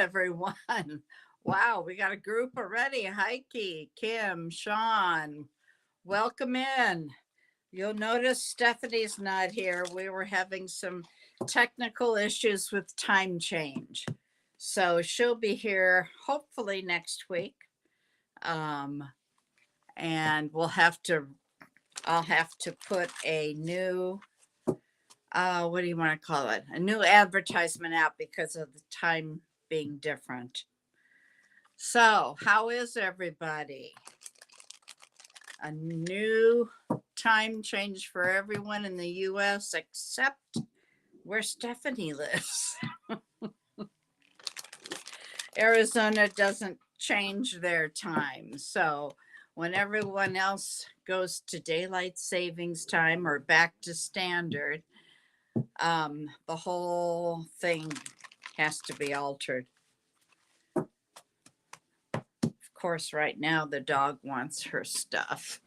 everyone. Wow, we got a group already. Heike, Kim, Sean, welcome in. You'll notice Stephanie's not here. We were having some technical issues with time change. So she'll be here hopefully next week. And I'll have to put a new, what do you want to call it? A new advertisement out because of the time being different. So, how is everybody? A new time change for everyone in the US except where Stephanie lives. Arizona doesn't change their time. So, when everyone else goes to daylight savings time or back to standard, the whole thing has to be altered. Of course, right now the dog wants her stuff.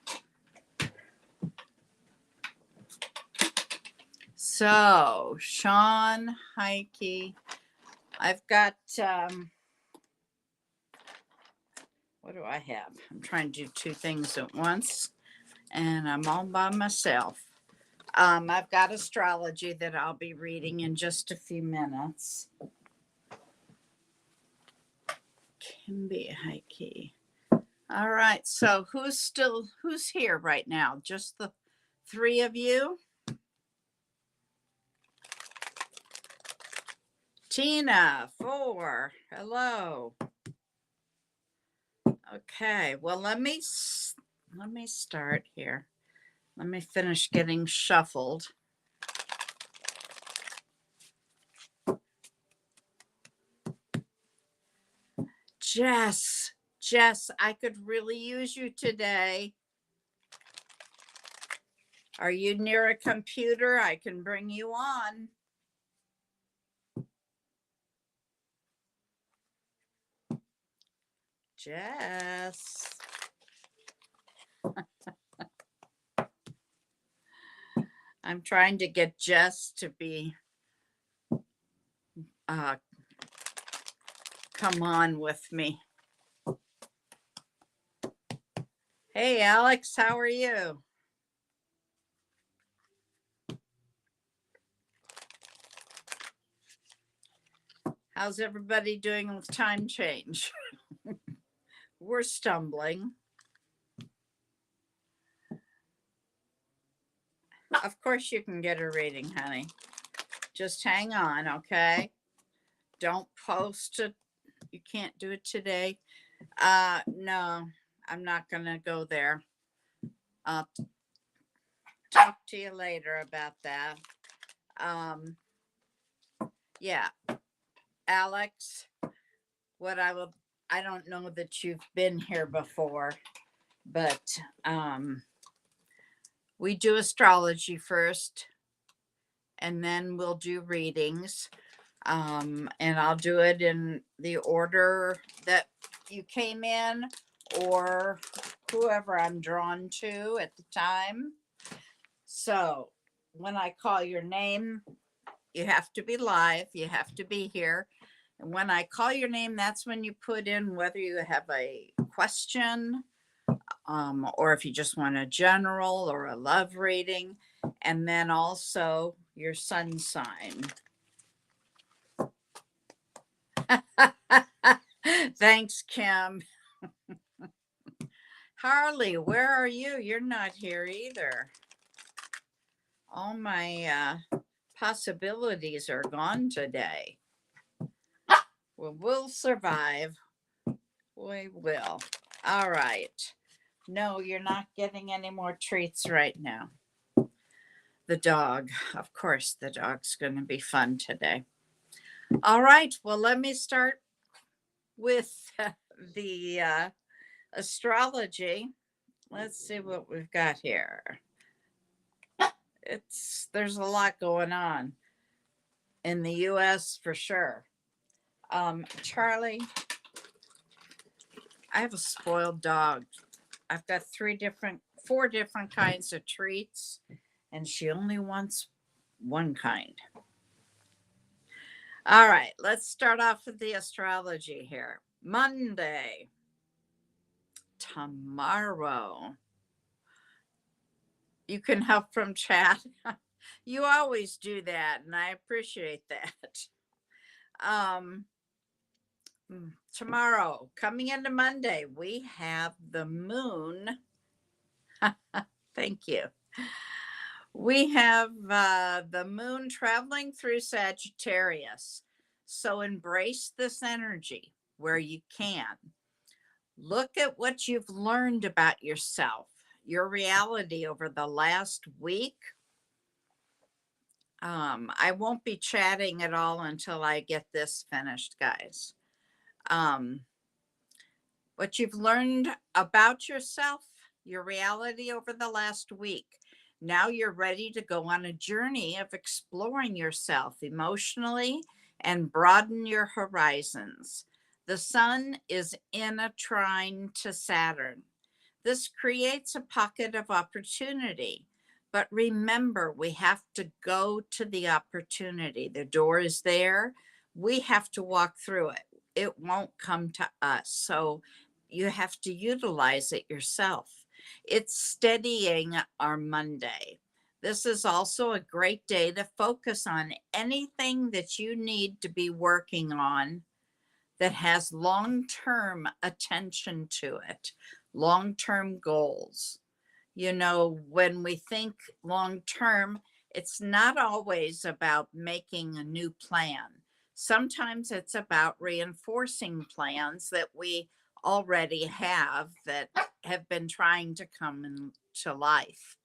So, Sean, Heike, I've got, what do I have? I'm trying to do two things at once, and I'm all by myself. I've got astrology that I'll be reading in just a few minutes. Kimby, Heike. All right, so who's here right now? Just the three of you? Tina, 4. Hello. Okay, well, let me start here. Let me finish getting shuffled. Jess, I could really use you today. Are you near a computer? I can bring you on. Jess. I'm trying to get Jess to be come on with me. Hey, Alex, how are you? How's everybody doing with time change? We're stumbling. Of course you can get a reading, honey. Just hang on, okay? Don't post it. You can't do it today. No, I'm not going to go there. I'll talk to you later about that. Yeah. Alex, I don't know that you've been here before, but we do astrology first, and then we'll do readings. And I'll do it in the order that you came in or whoever I'm drawn to at the time. So when I call your name, you have to be live, you have to be here. And when I call your name, that's when you put in whether you have a question, or if you just want a general or a love reading, and then also your sun sign. Thanks, Kim. Harley, where are you? You're not here either. All my possibilities are gone today. Well, we'll survive. We will. All right. No, you're not getting any more treats right now. The dog. Of course, the dog's going to be fun today. All right. Well, let me start with the astrology. Let's see what we've got here. There's a lot going on in the US for sure. Charlie, I have a spoiled dog. I've got 4 different kinds of treats, and she only wants one kind. All right, let's start off with the astrology here. Monday, tomorrow. You can help from chat. You always do that, and I appreciate that. Um, Tomorrow, coming into Monday, we have the moon. Thank you. We have the moon traveling through Sagittarius. So embrace this energy where you can. Look at what you've learned about yourself, your reality over the last week. I won't be chatting at all until I get this finished, guys. What you've learned about yourself, your reality over the last week. Now you're ready to go on a journey of exploring yourself emotionally and broaden your horizons. The sun is in a trine to Saturn. This creates a pocket of opportunity. But remember, we have to go to the opportunity. The door is there. We have to walk through it. It won't come to us. So you have to utilize it yourself. It's steadying our Monday. This is also a great day to focus on anything that you need to be working on that has long-term attention to it, long-term goals. You know, when we think long-term, it's not always about making a new plan. Sometimes it's about reinforcing plans that we already have that have been trying to come into life.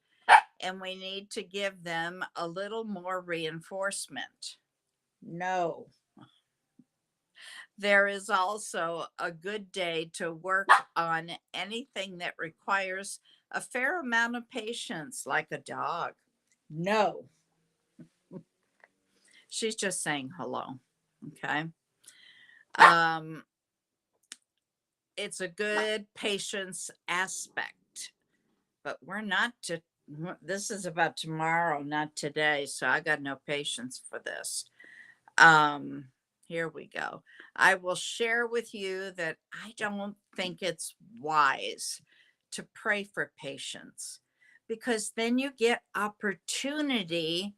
And we need to give them a little more reinforcement. No. There is also a good day to work on anything that requires a fair amount of patience, like a dog. No, she's just saying hello. Okay. Um, it's a good patience aspect, but we're not to, this is about tomorrow, not today. So I got no patience for this. Um, Here we go. I will share with you that I don't think it's wise to pray for patience because then you get opportunity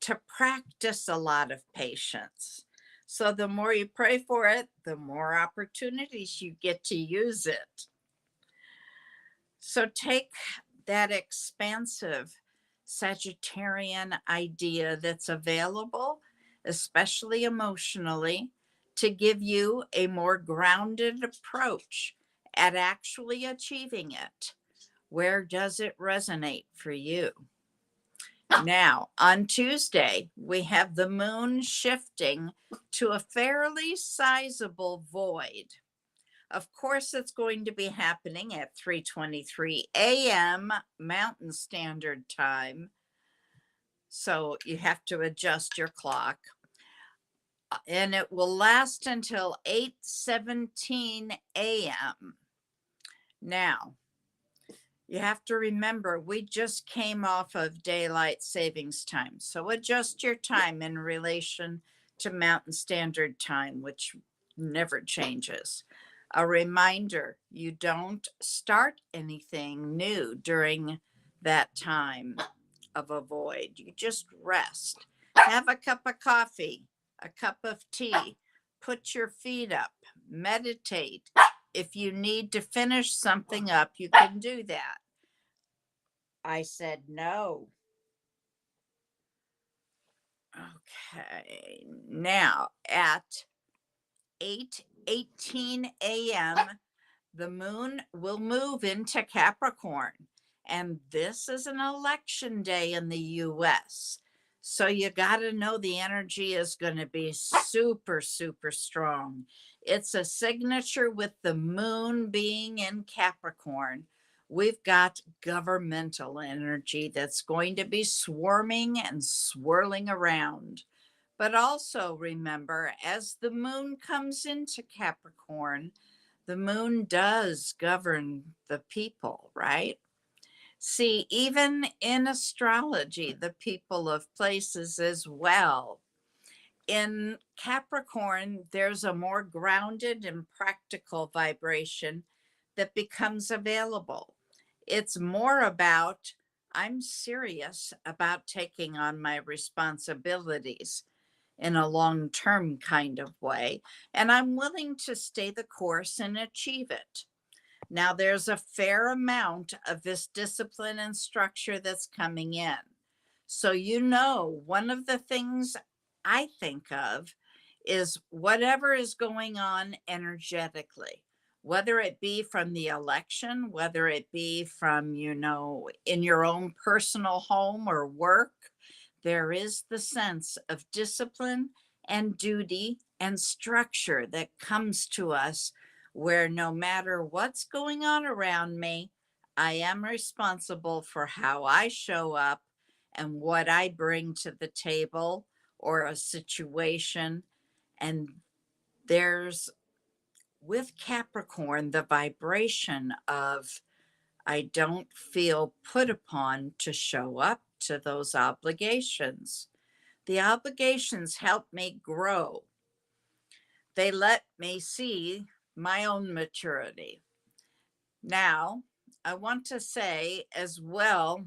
to practice a lot of patience. So the more you pray for it, the more opportunities you get to use it. So take that expansive Sagittarian idea that's available, especially emotionally, to give you a more grounded approach at actually achieving it. Where does it resonate for you? Now, on Tuesday, we have the moon shifting to a fairly sizable void. Of course, it's going to be happening at 3:23 a.m. Mountain Standard Time. So you have to adjust your clock. And it will last until 8:17 a.m. Now, you have to remember, we just came off of daylight savings time. So adjust your time in relation to Mountain Standard Time, which never changes. A reminder, you don't start anything new during that time of a void. You just rest. Have a cup of coffee, a cup of tea, put your feet up, meditate. If you need to finish something up, you can do that. I said no. Okay. Now at 8:18 a.m., the moon will move into Capricorn. And this is an election day in the US. So you got to know the energy is going to be super, super strong. It's a signature with the moon being in Capricorn. We've got governmental energy that's going to be swarming and swirling around. But also remember, as the moon comes into Capricorn, the moon does govern the people, right? See, even in astrology, the people of places as well. In Capricorn, there's a more grounded and practical vibration that becomes available. It's more about, I'm serious about taking on my responsibilities in a long term kind of way, and I'm willing to stay the course and achieve it. Now, there's a fair amount of this discipline and structure that's coming in. So, one of the things I think of is whatever is going on energetically, whether it be from the election, whether it be from, in your own personal home or work, there is the sense of discipline and duty and structure that comes to us where no matter what's going on around me, I am responsible for how I show up and what I bring to the table or a situation. And there's, with Capricorn, the vibration of I don't feel put upon to show up to those obligations. The obligations help me grow. They let me see my own maturity. Now, I want to say as well,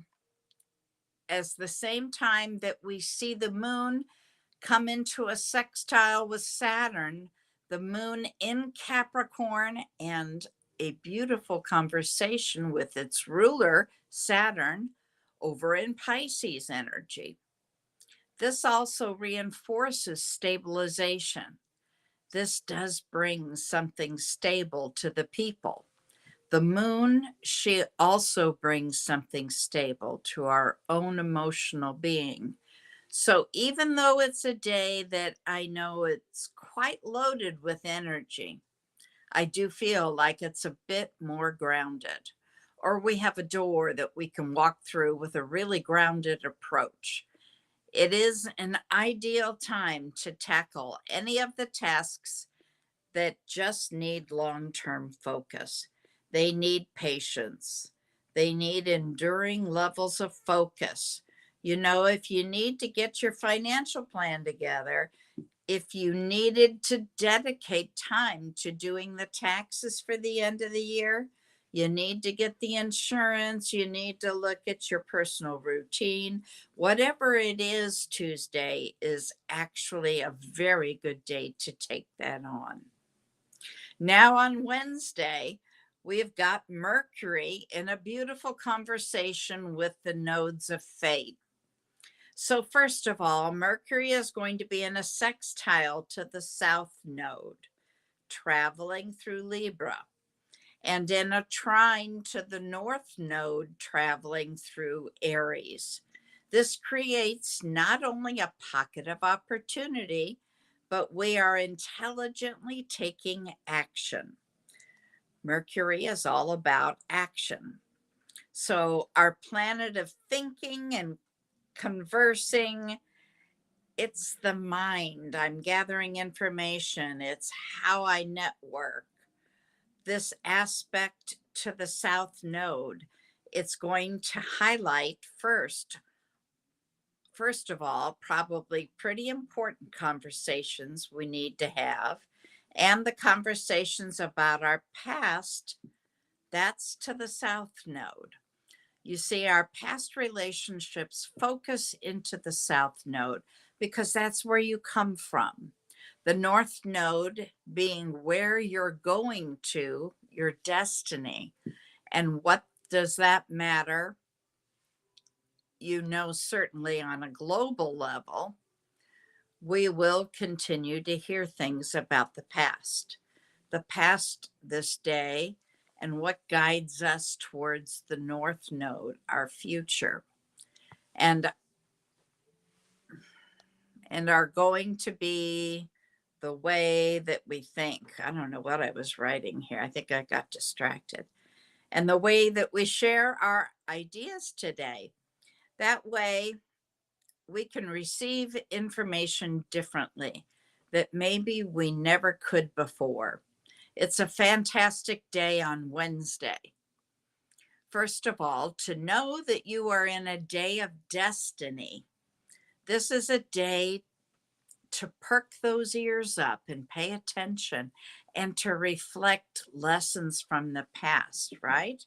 as the same time that we see the moon come into a sextile with Saturn, the moon in Capricorn, and a beautiful conversation with its ruler, Saturn, over in Pisces energy. This also reinforces stabilization. This does bring something stable to the people. The moon, she also brings something stable to our own emotional being. So even though it's a day that I know it's quite loaded with energy, I do feel like it's a bit more grounded. Or we have a door that we can walk through with a really grounded approach. It is an ideal time to tackle any of the tasks that just need long term focus. They need patience. They need enduring levels of focus. If you need to get your financial plan together, if you needed to dedicate time to doing the taxes for the end of the year, you need to get the insurance, you need to look at your personal routine. Whatever it is, Tuesday is actually a very good day to take that on. Now, on Wednesday, we've got Mercury in a beautiful conversation with the nodes of fate. So, first of all, Mercury is going to be in a sextile to the South Node, traveling through Libra, and in a trine to the North Node, traveling through Aries. This creates not only a pocket of opportunity, but we are intelligently taking action. Mercury is all about action. So, our planet of thinking and conversing, it's the mind. I'm gathering information. It's how I network. This aspect to the South Node, it's going to highlight first of all, probably pretty important conversations we need to have, and the conversations about our past, that's to the South Node. You see, our past relationships focus into the South Node because that's where you come from. The North Node being where you're going to, your destiny. And what does that matter? Certainly on a global level, we will continue to hear things about the past. The past this day and what guides us towards the North Node, our future, and are going to be the way that we think. I don't know what I was writing here. I think I got distracted. And the way that we share our ideas today. That way, we can receive information differently that maybe we never could before. It's a fantastic day on Wednesday. First of all, to know that you are in a day of destiny. This is a day to perk those ears up and pay attention and to reflect lessons from the past, right?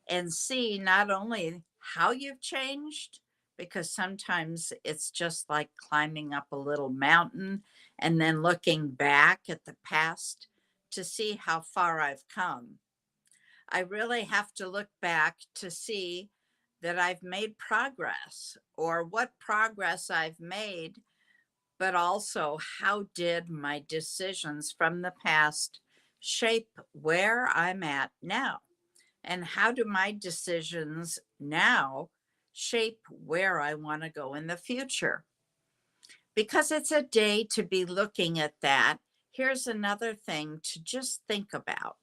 And see not only how you've changed, because sometimes it's just like climbing up a little mountain and then looking back at the past to see how far I've come. I really have to look back to see that I've made progress or what progress I've made, but also how did my decisions from the past shape where I'm at now? And how do my decisions now shape where I want to go in the future? Because it's a day to be looking at that. Here's another thing to just think about,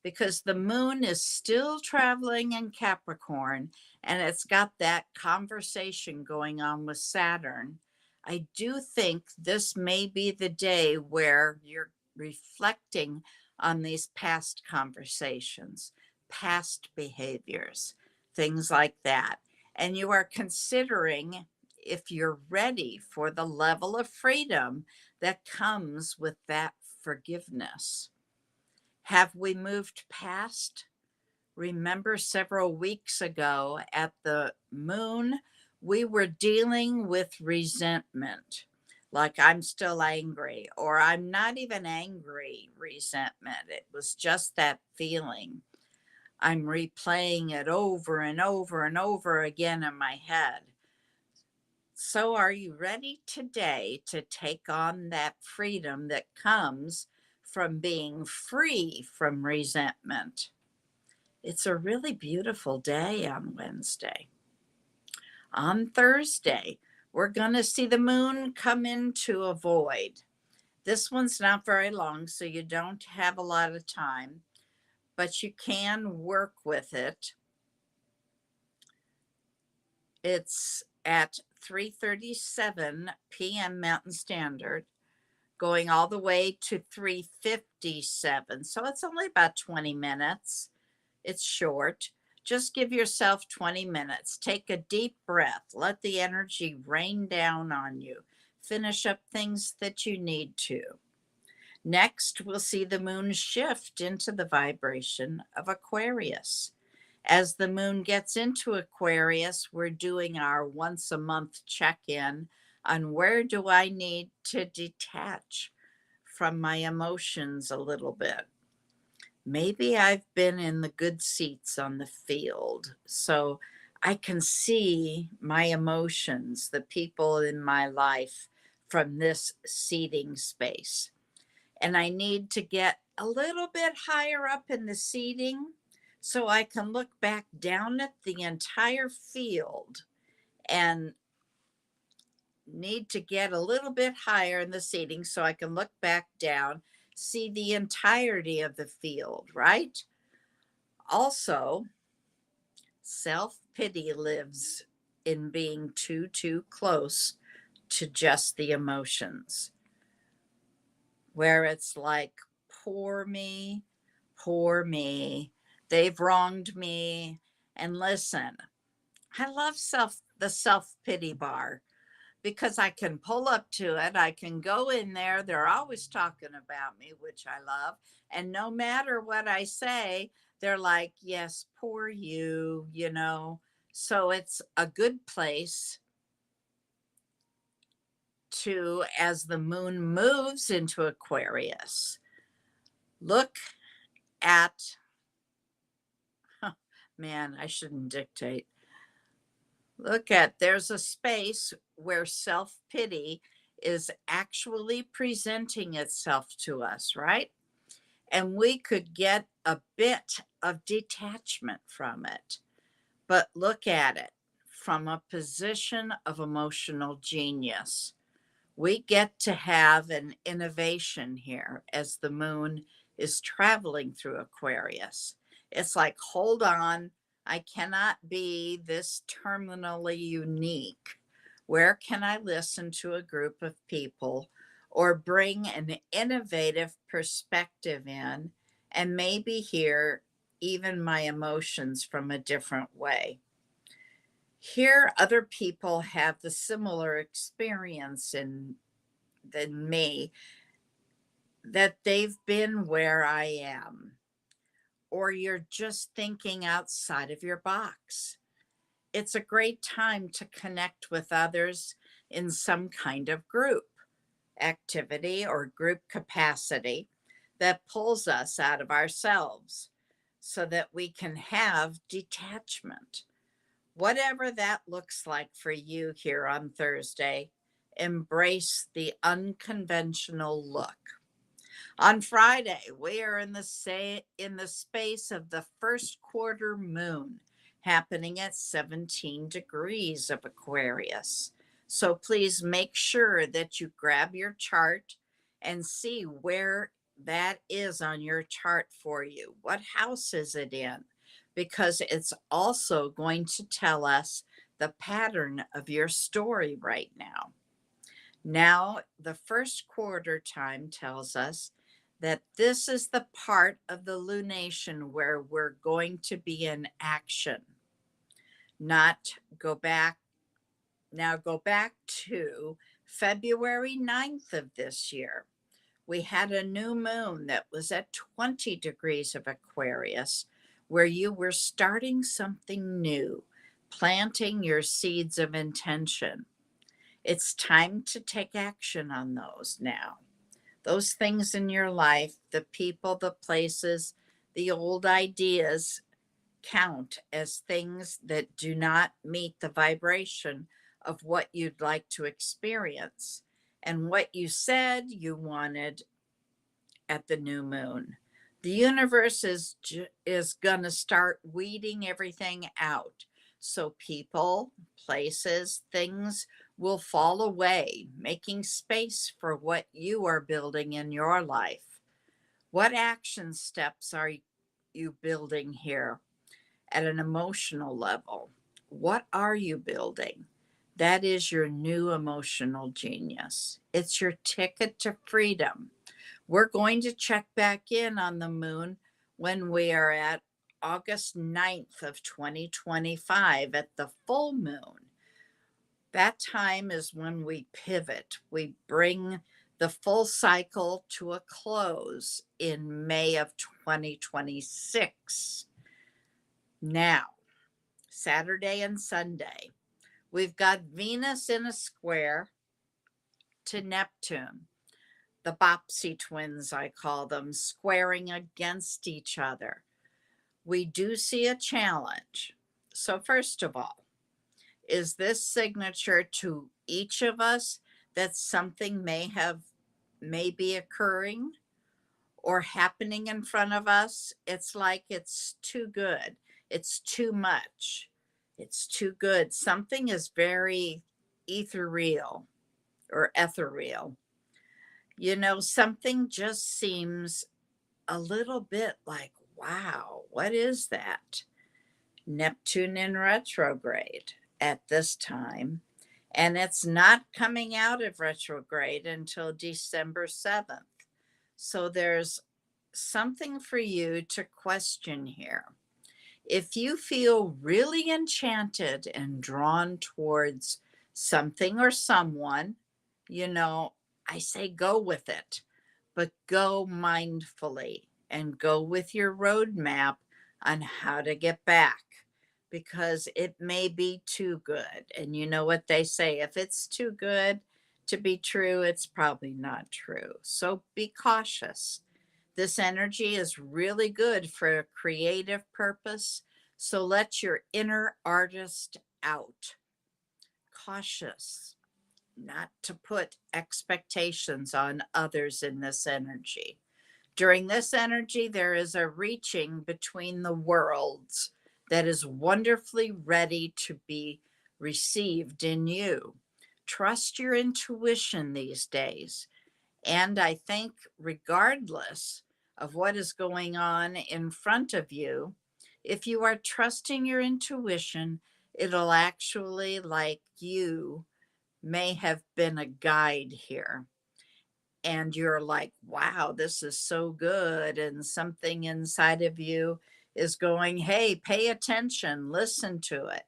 because the moon is still traveling in Capricorn and it's got that conversation going on with Saturn. I do think this may be the day where you're reflecting on these past conversations, past behaviors, things like that. And you are considering if you're ready for the level of freedom that comes with that forgiveness. Have we moved past? Remember several weeks ago at the moon, we were dealing with resentment. Like I'm still angry, or I'm not even angry, resentment. It was just that feeling. I'm replaying it over and over and over again in my head. So, are you ready today to take on that freedom that comes from being free from resentment? It's a really beautiful day on Wednesday. On Thursday, we're going to see the moon come into a void. This one's not very long, so you don't have a lot of time, but you can work with it. It's at 3:37 p.m. Mountain Standard, going all the way to 3:57. So it's only about 20 minutes. It's short. Just give yourself 20 minutes. Take a deep breath. Let the energy rain down on you. Finish up things that you need to. Next, we'll see the moon shift into the vibration of Aquarius. As the moon gets into Aquarius, we're doing our once a month check in on where do I need to detach from my emotions a little bit. Maybe I've been in the good seats on the field, so I can see my emotions, the people in my life from this seating space. And I need to get a little bit higher up in the seating so I can look back down at the entire field, and need to get a little bit higher in the seating so I can look back down, see the entirety of the field, right? Also, self-pity lives in being too close to just the emotions, where it's like, poor me, poor me, they've wronged me. And listen, I love the self-pity bar, because I can pull up to it. I can go in there. They're always talking about me, which I love. And no matter what I say, they're like, yes, poor you, you know. So it's a good place to, as the moon moves into Aquarius, look at, man, I shouldn't dictate. Look at, there's a space where self pity is actually presenting itself to us, right? And we could get a bit of detachment from it. But look at it from a position of emotional genius. We get to have an innovation here as the moon is traveling through Aquarius. It's like, hold on, I cannot be this terminally unique. Where can I listen to a group of people or bring an innovative perspective in and maybe hear even my emotions from a different way? Here, other people have the similar experience in than me, that they've been where I am, or you're just thinking outside of your box. It's a great time to connect with others in some kind of group activity or group capacity that pulls us out of ourselves so that we can have detachment. Whatever that looks like for you here on Thursday, embrace the unconventional look. On Friday, we are in the space of the first quarter moon happening at 17 degrees of Aquarius. So please make sure that you grab your chart and see where that is on your chart for you. What house is it in? Because it's also going to tell us the pattern of your story right now. Now, the first quarter time tells us that this is the part of the lunation where we're going to be in action, not go back. Now, go back to February 9th of this year. We had a new moon that was at 20 degrees of Aquarius, where you were starting something new, planting your seeds of intention. It's time to take action on those now. Those things in your life, the people, the places, the old ideas count as things that do not meet the vibration of what you'd like to experience and what you said you wanted at the new moon. The universe is going to start weeding everything out. So people, places, things will fall away, making space for what you are building in your life. What action steps are you building here at an emotional level? What are you building? That is your new emotional genius. It's your ticket to freedom. We're going to check back in on the moon when we are at August 9th of 2025 at the full moon. That time is when we pivot. We bring the full cycle to a close in May of 2026. Now, Saturday and Sunday, we've got Venus in a square to Neptune. The Bopsy twins, I call them, squaring against each other. We do see a challenge. So, first of all, is this signature to each of us that something may be occurring or happening in front of us? It's like it's too good. It's too much. It's too good. Something is very ethereal or ethereal. You know, something just seems a little bit like, wow, what is that? Neptune in retrograde at this time. And it's not coming out of retrograde until December 7th. So there's something for you to question here. If you feel really enchanted and drawn towards something or someone, you know, I say go with it, but go mindfully and go with your roadmap on how to get back because it may be too good. And you know what they say, if it's too good to be true, it's probably not true. So be cautious. This energy is really good for a creative purpose. So let your inner artist out. Cautious not to put expectations on others in this energy. During this energy, there is a reaching between the worlds that is wonderfully ready to be received in you. Trust your intuition these days. And I think, regardless of what is going on in front of you, if you are trusting your intuition, it'll actually, like you, may have been a guide here. And you're like, wow, this is so good. And something inside of you is going, hey, pay attention, listen to it.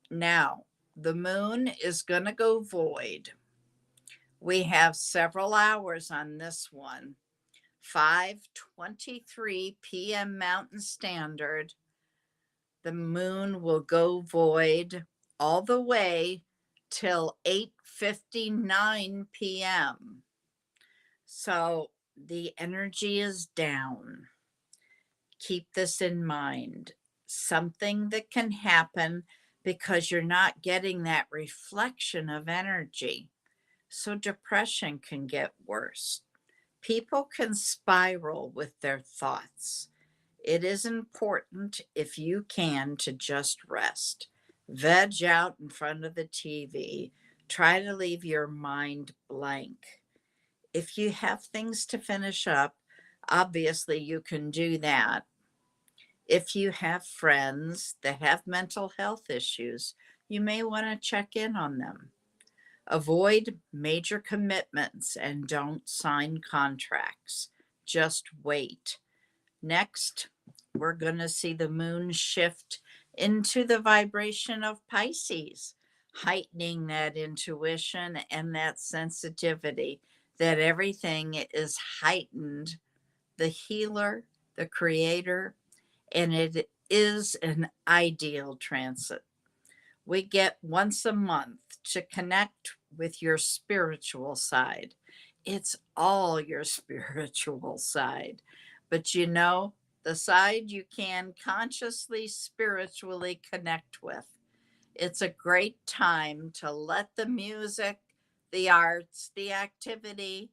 Now, the moon is going to go void. We have several hours on this one. 5:23 p.m. Mountain Standard. The moon will go void all the way till 8:59 p.m. So the energy is down. Keep this in mind. Something that can happen because you're not getting that reflection of energy. So depression can get worse. People can spiral with their thoughts. It is important, if you can, to just rest. Veg out in front of the TV. Try to leave your mind blank. If you have things to finish up, obviously you can do that. If you have friends that have mental health issues, you may want to check in on them. Avoid major commitments and don't sign contracts. Just wait. Next, we're going to see the moon shift into the vibration of Pisces, heightening that intuition and that sensitivity that everything is heightened. The healer, the creator, and it is an ideal transit. We get once a month to connect with your spiritual side. It's all your spiritual side. But you know, the side you can consciously, spiritually connect with. It's a great time to let the music, the arts, the activity,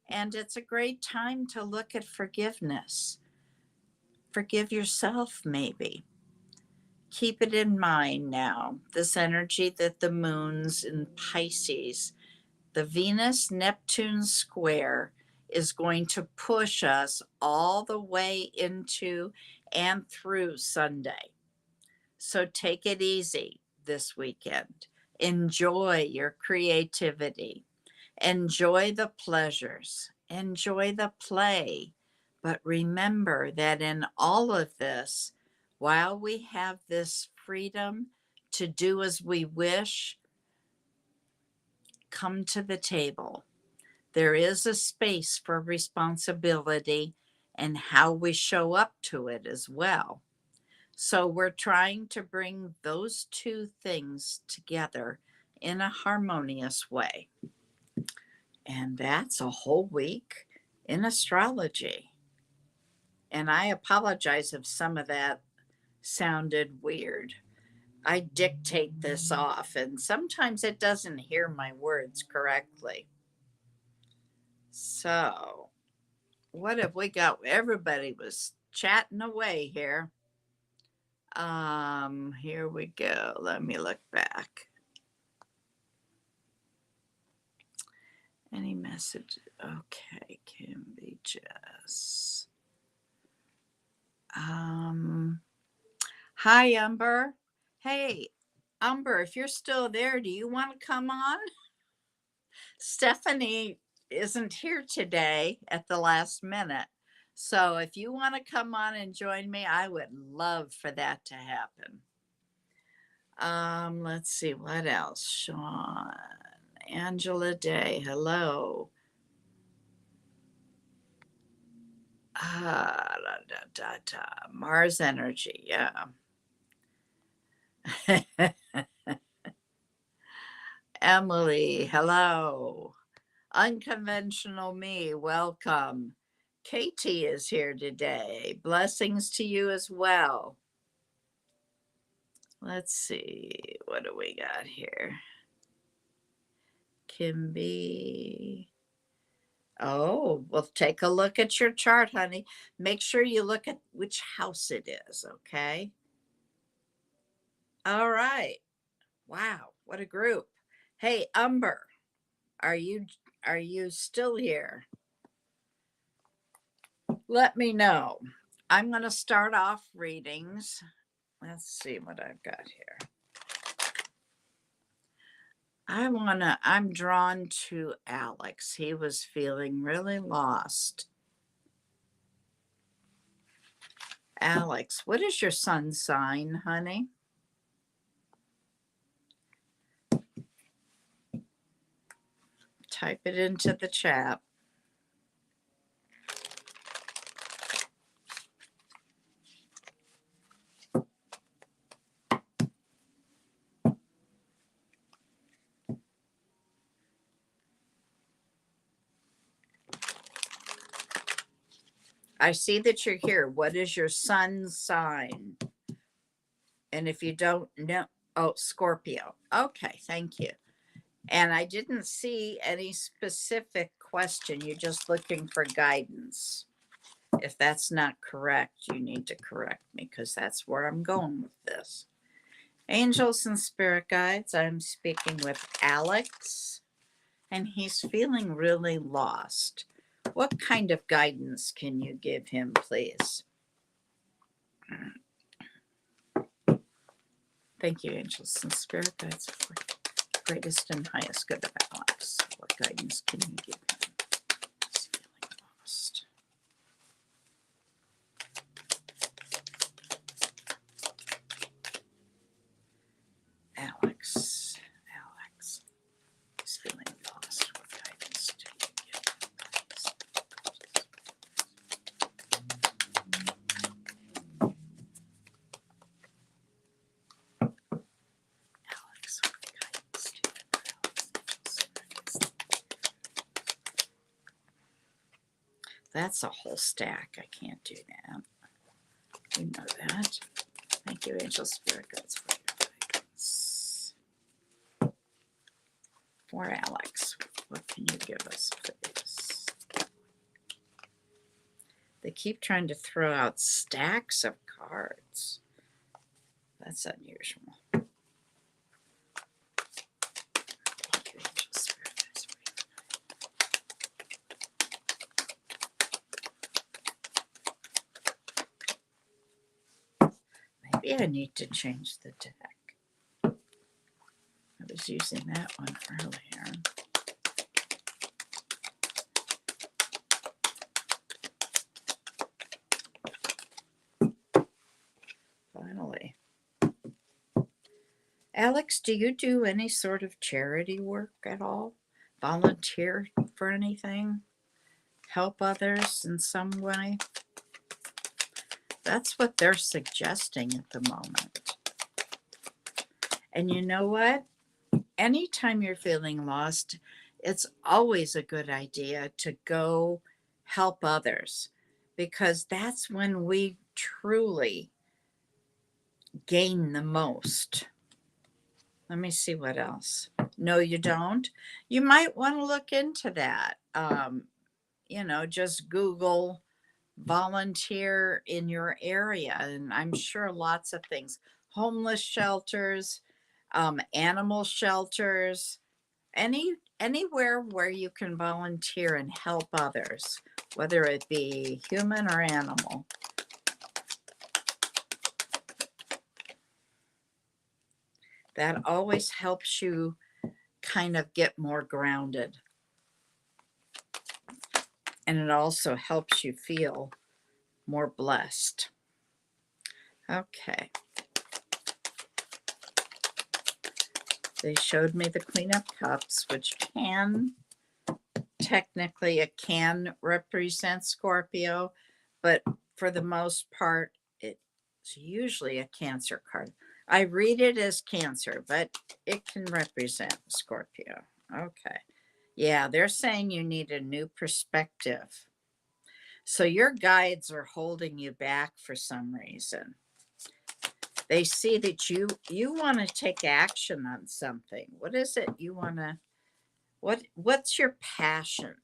and it's a great time to look at forgiveness. Forgive yourself, maybe. Keep it in mind now, this energy that the moon's in Pisces, the Venus Neptune square is going to push us all the way into and through Sunday. So take it easy this weekend. Enjoy your creativity. Enjoy the pleasures. Enjoy the play. But remember that in all of this, while we have this freedom to do as we wish, come to the table. There is a space for responsibility and how we show up to it as well. So we're trying to bring those two things together in a harmonious way. And that's a whole week in astrology. And I apologize if some of that sounded weird. I dictate this off, and sometimes it doesn't hear my words correctly. So, what have we got? Everybody was chatting away here. Here we go. Let me look back. Any message? Okay, can be just. Hi, Umber. Hey, Umber, if you're still there, do you want to come on? Stephanie isn't here today at the last minute. So if you want to come on and join me, I would love for that to happen. Let's see what else. Sean, Angela Day, hello. Mars energy, yeah. Emily, hello. Unconventional me, welcome. Katie is here today. Blessings to you as well. Let's see, what do we got here? Kimby. Oh, well, take a look at your chart, honey. Make sure you look at which house it is, okay? All right. Wow, what a group. Hey, Umber, are you still here? Let me know. I'm going to start off readings. Let's see what I've got here. I'm drawn to Alex. He was feeling really lost. Alex, what is your sun sign, honey? Type it into the chat. I see that you're here. What is your sun's sign? And if you don't know, oh, Scorpio. Okay, thank you. And I didn't see any specific question. You're just looking for guidance. If that's not correct, you need to correct me because that's where I'm going with this. Angels and spirit guides, I'm speaking with Alex, and he's feeling really lost. What kind of guidance can you give him, please? Thank you, angels and spirit guides, for greatest and highest good of Alex. What guidance can you give him? He's feeling lost. Alex, he's feeling lost. What guidance do you give him, please? Alex, what guidance do you give him? That's a whole stack. I can't do that. You know that. Thank you, angel spirit guides, for your guidance. For Alex, what can you give us, please? They keep trying to throw out stacks of cards. That's unusual. Thank you, angel spirit guides, for your guidance. Maybe I need to change the deck. I was using that one earlier. Finally. Alex, do you do any sort of charity work at all? Volunteer for anything? Help others in some way? That's what they're suggesting at the moment. And you know what? Anytime you're feeling lost, it's always a good idea to go help others, because that's when we truly gain the most. Let me see what else. No, you don't. You might want to look into that. Just Google volunteer in your area, and I'm sure lots of things. Homeless shelters, animal shelters, anywhere where you can volunteer and help others, whether it be human or animal. That always helps you kind of get more grounded. And it also helps you feel more blessed. Okay. They showed me the Queen of Cups, which technically it can represent Scorpio, but for the most part, it's usually a Cancer card. I read it as Cancer, but it can represent Scorpio. Okay. Yeah, they're saying you need a new perspective. So your guides are holding you back for some reason. They see that you want to take action on something. What is it you want to, what's your passion?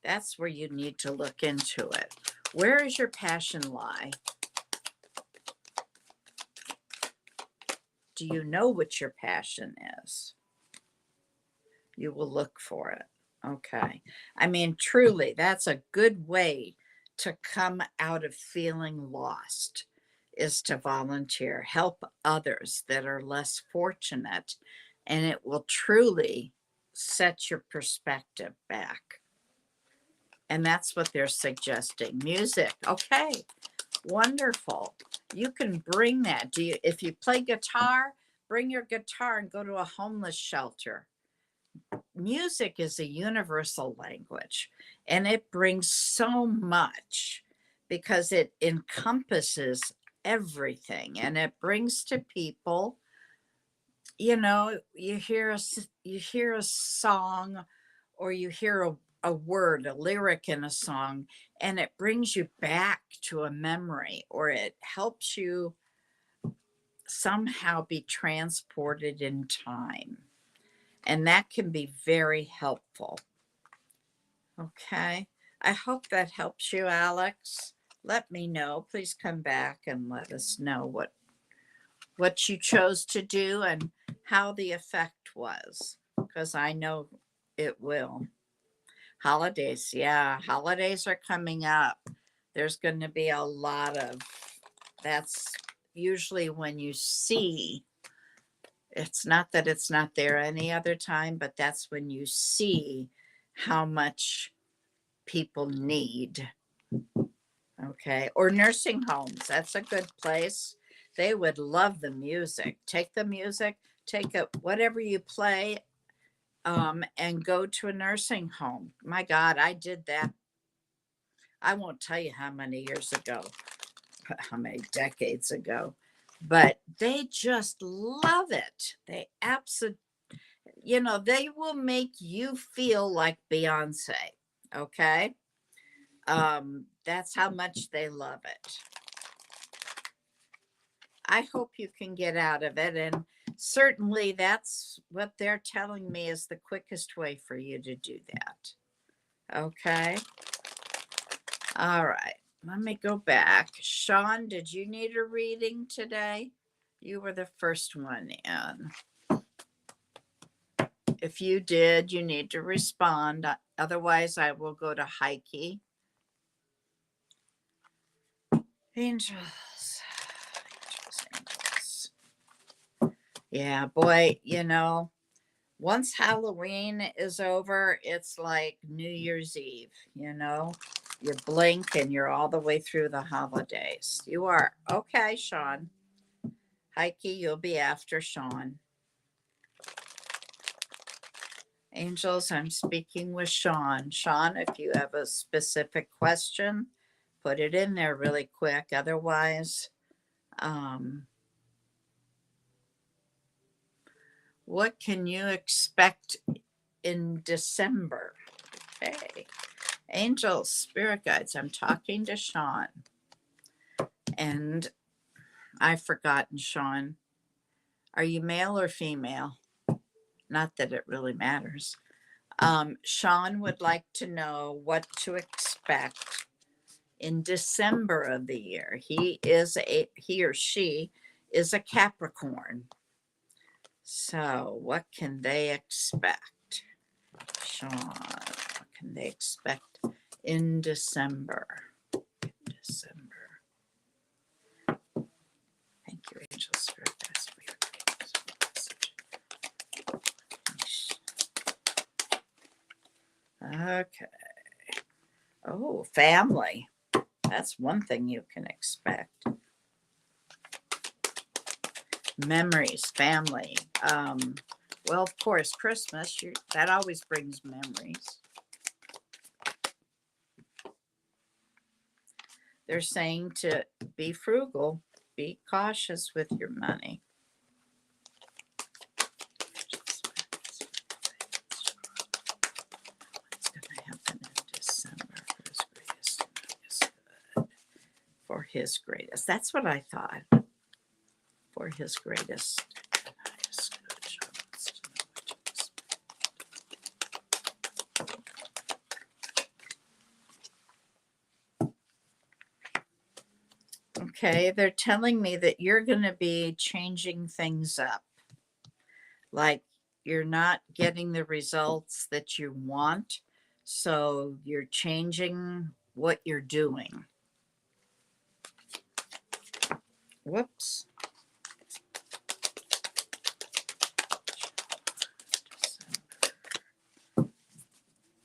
That's where you need to look into it. Where is your passion lie? Do you know what your passion is? You will look for it. Okay. I mean, truly, that's a good way to come out of feeling lost, is to volunteer, help others that are less fortunate, and it will truly set your perspective back. And that's what they're suggesting. Music. Okay. Wonderful. You can bring that. If you play guitar, bring your guitar and go to a homeless shelter. music is a universal language, and it brings so much because it encompasses everything, and it brings to people, you know, you hear a song, or you hear a word, a lyric in a song, and it brings you back to a memory, or it helps you somehow be transported in time. And that can be very helpful. Okay. I hope that helps you, Alex. Let me know. Please come back and let us know what you chose to do and how the effect was, because I know it will. Holidays, yeah, holidays are coming up. There's going to be a lot of, that's usually when you see, it's not that it's not there any other time, but that's when you see how much people need. Okay. Or nursing homes. That's a good place. They would love the music. Take the music, take it, whatever you play, and go to a nursing home. My God, I did that. I won't tell you how many years ago, how many decades ago, but they just love it. They absolutely, you know, they will make you feel like Beyonce. Okay. That's how much they love it. I hope you can get out of it. And certainly that's what they're telling me is the quickest way for you to do that. Okay. All right. Let me go back. Sean, did you need a reading today? You were the first one in. If you did, you need to respond. Otherwise, I will go to Heike. Angels. Angels. Yeah, boy, you know, once Halloween is over, it's like New Year's Eve, you know? You blink and you're all the way through the holidays. You are. Okay, Sean. Heike, you'll be after Sean. Angels, I'm speaking with Sean. Sean, if you have a specific question, put it in there really quick. Otherwise, what can you expect in December? Okay. Angels, spirit guides, I'm talking to Sean. And I've forgotten, Sean. Are you male or female? Not that it really matters. Sean would like to know what to expect in December of the year. He or she is a Capricorn. So what can they expect? Sean, what can they expect in December? December. Thank you, Angel Spirit guides, for your message. Okay. Oh, family. That's one thing you can expect. Memories, family. Well, of course, Christmas, that always brings memories. They're saying to be frugal, be cautious with your money. What's going to happen in December for his greatest good? For his greatest. That's what I thought. For his greatest and highest good. Okay, they're telling me that you're going to be changing things up. Like you're not getting the results that you want. So you're changing what you're doing. Whoops.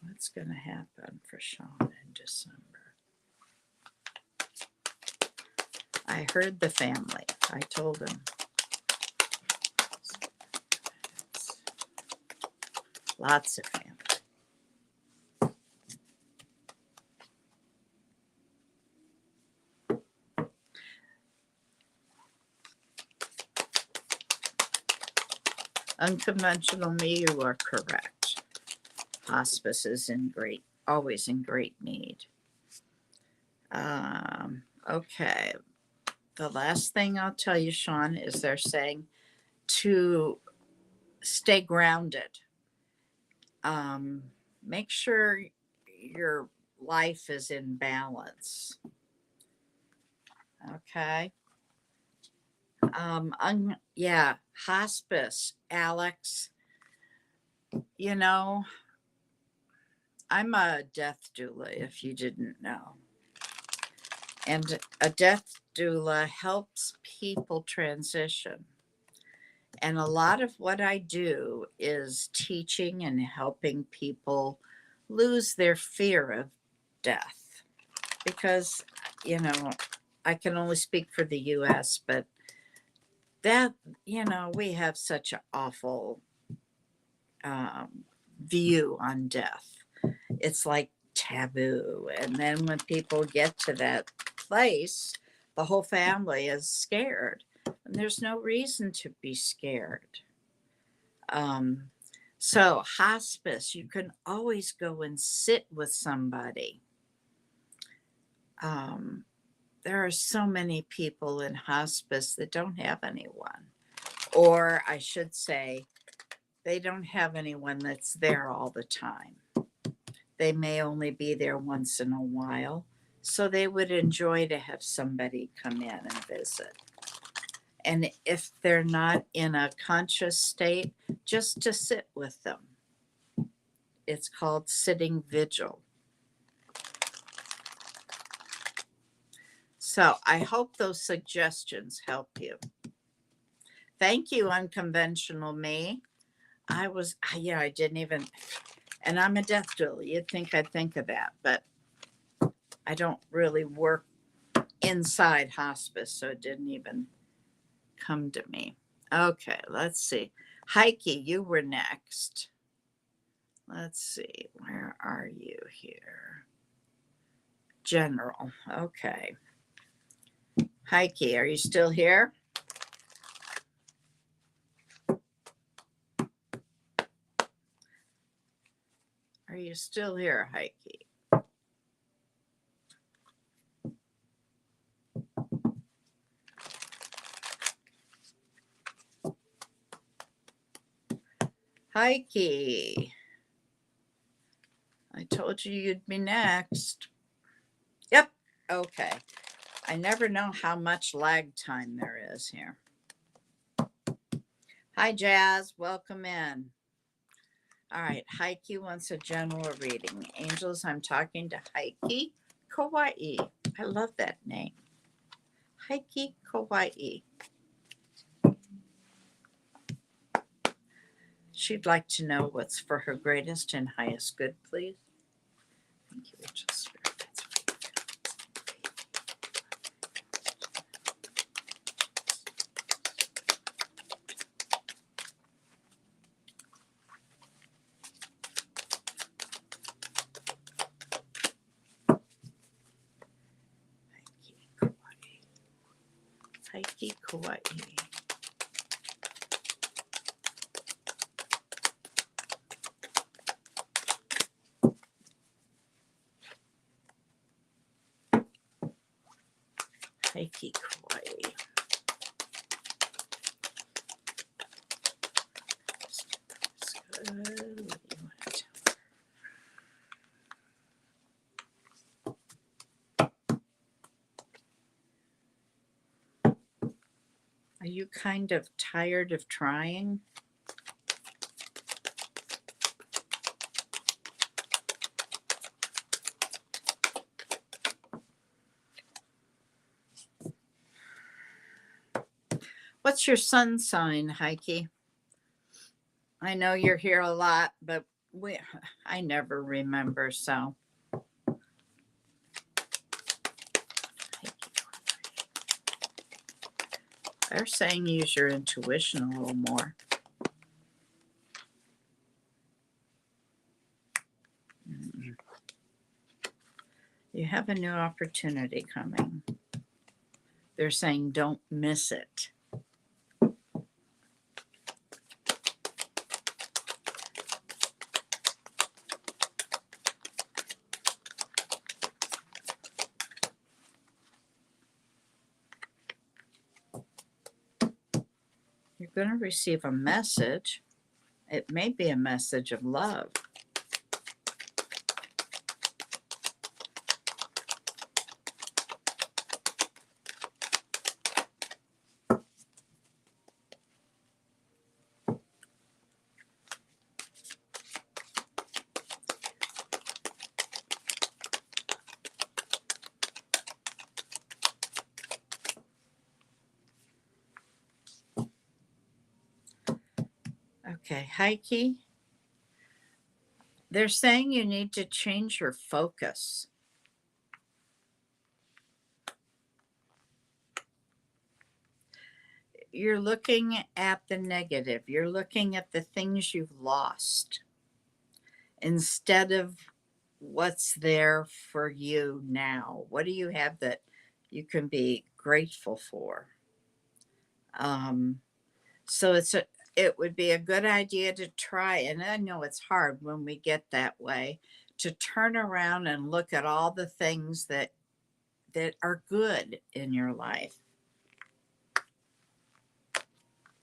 What's going to happen for Sean in December? I heard the family. I told him. Lots of family. Unconventional me, you are correct. Hospice is always in great need. Okay. The last thing I'll tell you, Sean, is they're saying to stay grounded. Make sure your life is in balance. Okay. Yeah, hospice, Alex. You know, I'm a death doula, if you didn't know. And a death doula helps people transition. And a lot of what I do is teaching and helping people lose their fear of death. Because, you know, I can only speak for the US, but that, you know, we have such an awful view on death. It's like taboo. And then when people get to that place, the whole family is scared. And there's no reason to be scared. So, hospice, you can always go and sit with somebody. There are so many people in hospice that don't have anyone. Or I should say, they don't have anyone that's there all the time. They may only be there once in a while. So they would enjoy to have somebody come in and visit. And if they're not in a conscious state, just to sit with them. It's called sitting vigil. So I hope those suggestions help you. Thank you, Unconventional Me. I didn't even, and I'm a death doula. You'd think I'd think of that, but I don't really work inside hospice, so it didn't even come to me. Okay, let's see. Heike, you were next. Let's see, where are you here? General, okay. Heike, are you still here? Are you still here, Heike? Heike, I told you you'd be next. Yep, okay. I never know how much lag time there is here. Hi, Jazz, welcome in. All right, Heike wants a general reading. Angels, I'm talking to Heike Kauai. I love that name. Heike Kauai. She'd like to know what's for her greatest and highest good, please. Thank you, Angel Spirit. Heike Kauai. Heike Kauai. Are you kind of tired of trying? What's your sun sign, Heike? I know you're here a lot, but I never remember, so. They're saying use your intuition a little more. have a new opportunity coming. They're saying don't miss it. You're going to receive a message. It may be a message of love. Okay, Heike. They're saying you need to change your focus. You're looking at the negative. You're looking at the things you've lost instead of what's there for you now. What do you have that you can be grateful for? So it would be a good idea to try, and I know it's hard when we get that way, to turn around and look at all the things that are good in your life.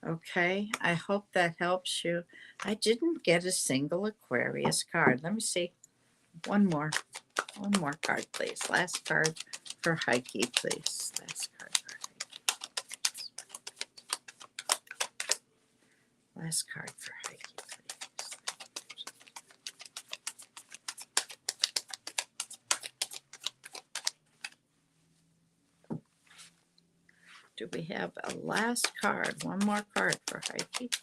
Okay, I hope that helps you. I didn't get a single Aquarius card. Let me see. One more card, please. Last card for Heike, please. Last card for Heike. Last card for Heike, please. Do we have a last card? One more card for Heike.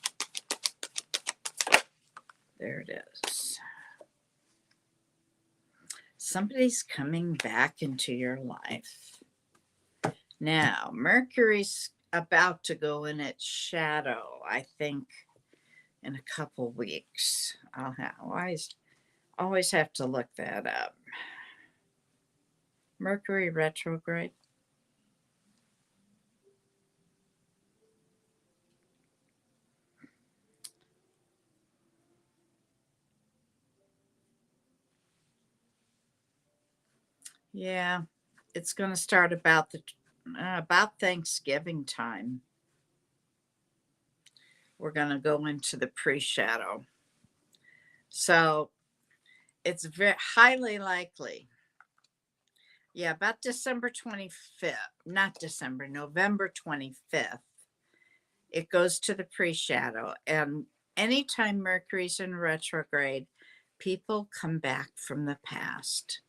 There it is. Somebody's coming back into your life. Now, Mercury's about to go in its shadow, I think, in a couple weeks. I'll always have to look that up. Mercury retrograde. Yeah, it's going to start about Thanksgiving time. We're going to go into the pre-shadow. So it's very highly likely. Yeah, about December 25th, not December, November 25th, it goes to the pre-shadow. And anytime Mercury's in retrograde, people come back from the past.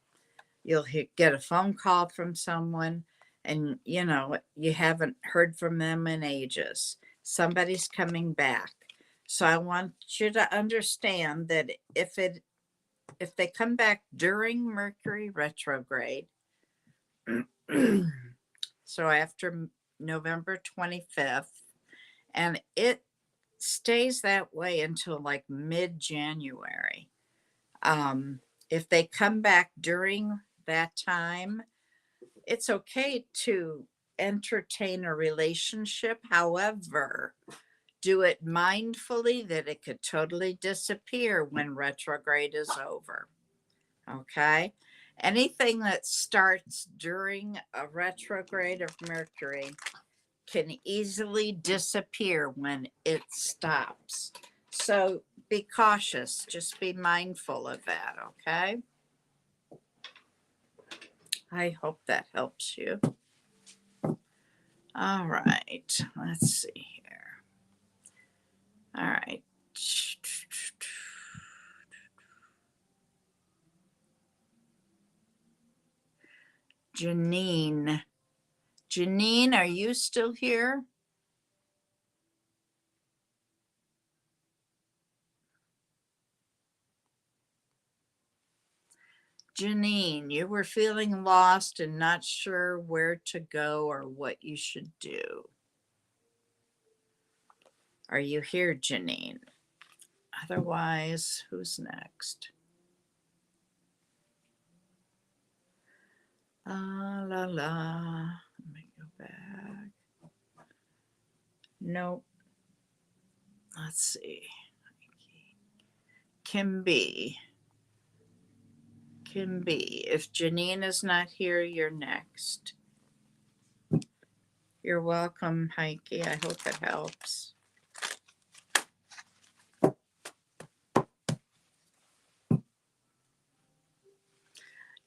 You'll get a phone call from someone and, you haven't heard from them in ages. Somebody's coming back. So I want you to understand that if they come back during Mercury retrograde, so after November 25th, and it stays that way until like mid-January. If they come back during that time, it's okay to entertain a relationship. However, do it mindfully that it could totally disappear when retrograde is over. Okay? Anything that starts during a retrograde of Mercury can easily disappear when it stops. So be cautious. Just be mindful of that, okay? I hope that helps you. All right. Let's see here. All right. Janine. Janine, are you still here? Janine, you were feeling lost and not sure where to go or what you should do. Are you here, Janine? Otherwise, who's next? La la. Let me go back. Nope. Let's see. Kim B. Kim B. If Janine is not here, you're next. You're welcome, Heike. I hope it helps.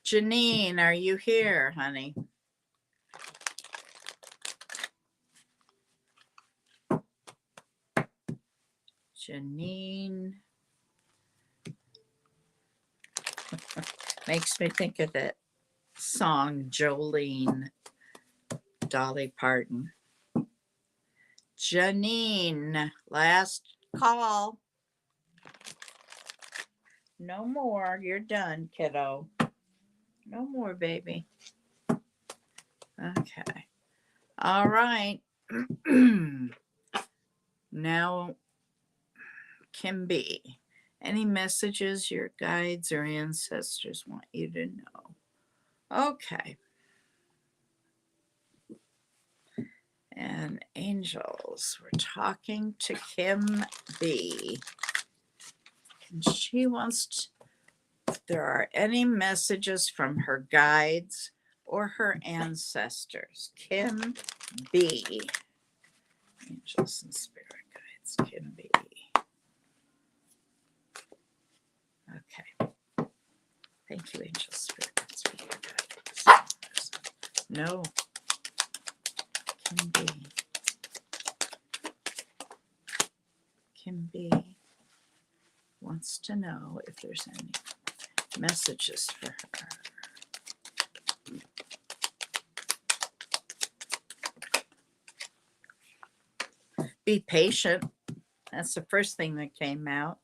Janine, are you here, honey? Janine. Makes me think of that song, Jolene, Dolly Parton. Janine, last call. No more. You're done, kiddo. No more, baby. Okay. All right. Now, Kim B. Any messages your guides or ancestors want you to know? Okay. And angels, we're talking to Kim B. And she wants to, if there are any messages from her guides or her ancestors. Kim B. Angels and spirit guides, Kim B. Okay. Thank you, angels, spirit guides, for your guidance. No. Kim B. Kim B. wants to know if there's any messages for her. Be patient. That's the first thing that came out.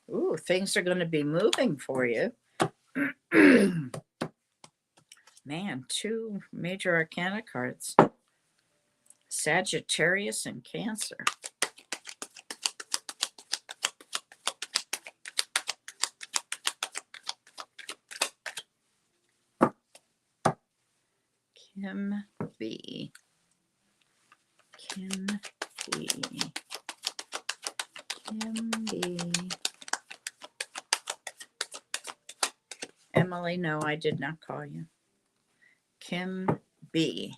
Ooh, things are going to be moving for you. Man, 2 major arcana cards. Sagittarius and Cancer. Kim B. Kim B. Kim B. Emily, no, I did not call you. Kim B.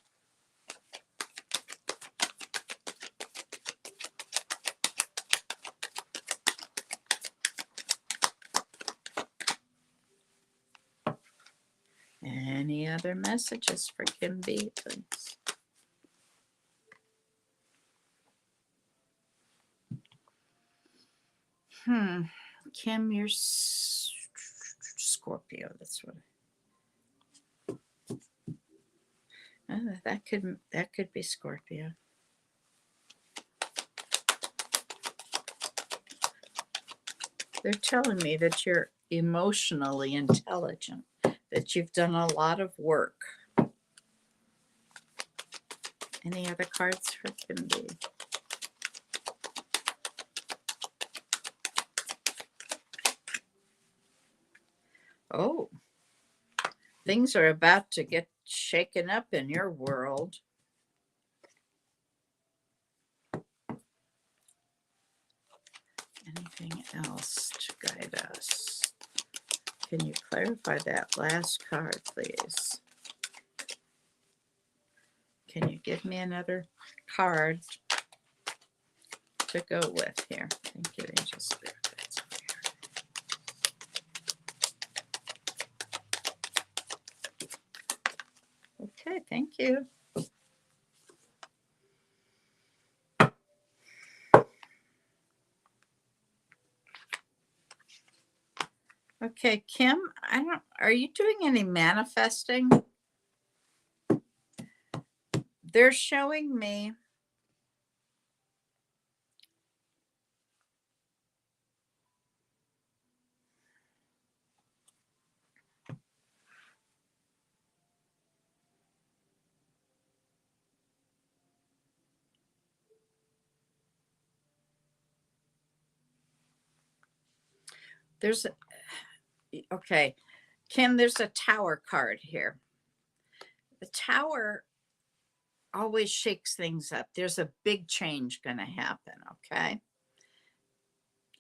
Any other messages for Kim B, please? Kim, you're Scorpio. That's what. That could be Scorpio. They're telling me that you're emotionally intelligent, that you've done a lot of work. Any other cards for Kim B? Oh, things are about to get shaken up in your world. Anything else to guide us? Can you clarify that last card, please? Can you give me another card to go with here? Thank you, Angel Spirit. Okay, thank you. Okay, Kim, are you doing any manifesting? They're showing me There's okay, Kim, there's a Tower card here. The Tower always shakes things up. There's a big change going to happen, okay?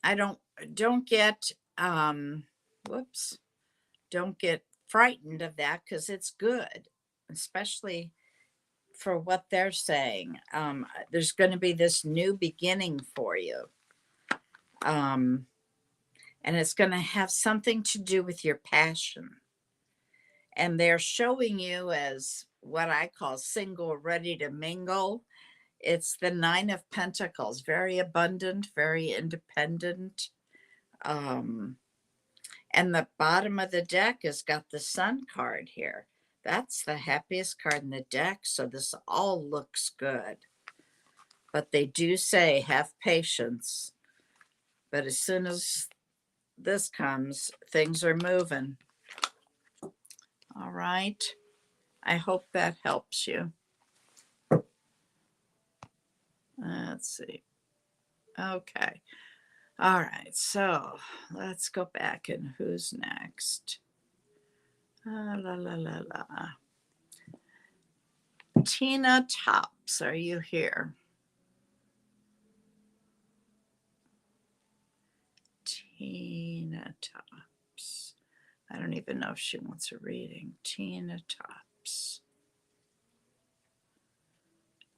I don't get whoops. Don't get frightened of that because it's good, especially for what they're saying. There's going to be this new beginning for you. And it's going to have something to do with your passion. And they're showing you as what I call single, ready to mingle. It's the Nine of Pentacles, very abundant, very independent. And the bottom of the deck has got the Sun card here. That's the happiest card in the deck. So this all looks good. But they do say have patience. But as soon as this comes, things are moving. All right. I hope that helps you. Let's see. Okay. All right. So let's go back and who's next? La la la la. Tina Tops, are you here? Tina Tops. I don't even know if she wants a reading. Tina Tops.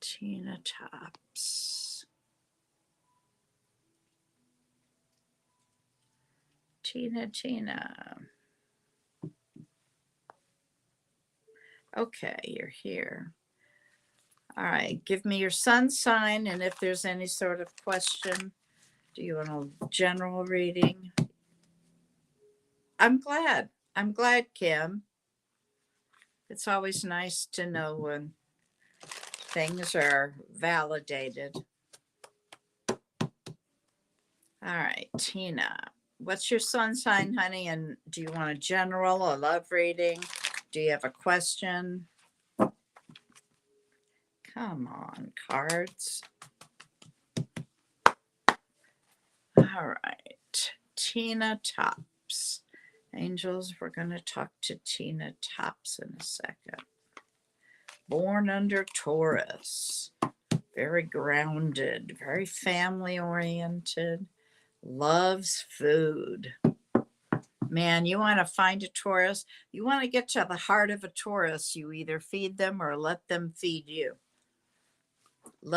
Tina Tops. Tina. Okay, you're here. All right, give me your sun sign, and if there's any sort of question, do you want a general reading? I'm glad, Kim. It's always nice to know when things are validated. All right, Tina, what's your sun sign, honey? And do you want a general, a love reading? Do you have a question? Come on, cards. All right, Tina Tops. Angels, we're going to talk to Tina Tops in a second. Born under Taurus. Very grounded, very family oriented, loves food. Man, you want to find a Taurus, you want to get to the heart of a Taurus, you either feed them or let them feed you. A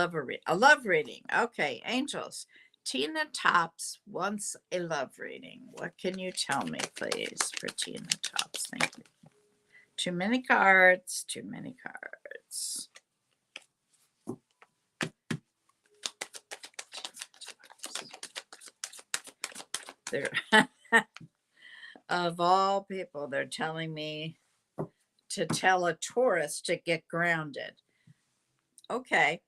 love reading. Okay, angels. Tina Tops wants a love reading. What can you tell me, please, for Tina Tops? Thank you. Too many cards. They're of all people, they're telling me to tell a Taurus to get grounded. Okay.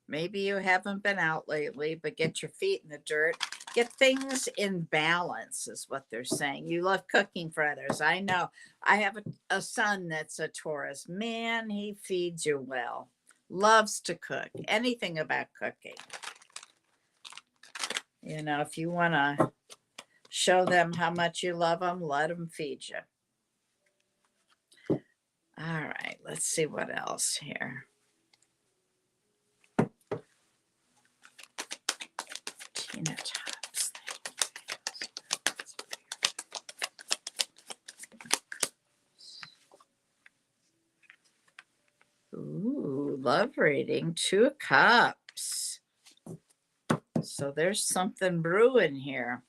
Maybe you haven't been out lately, but get your feet in the dirt. Get things in balance is what they're saying. You love cooking for others. I know. I have a son that's a Taurus. Man, he feeds you well. Loves to cook. Anything about cooking. You know, if you want to show them how much you love them, let them feed you. All right, let's see what else here. Tina Tops. Ooh, love reading. 2 of Cups. So there's something brewing here.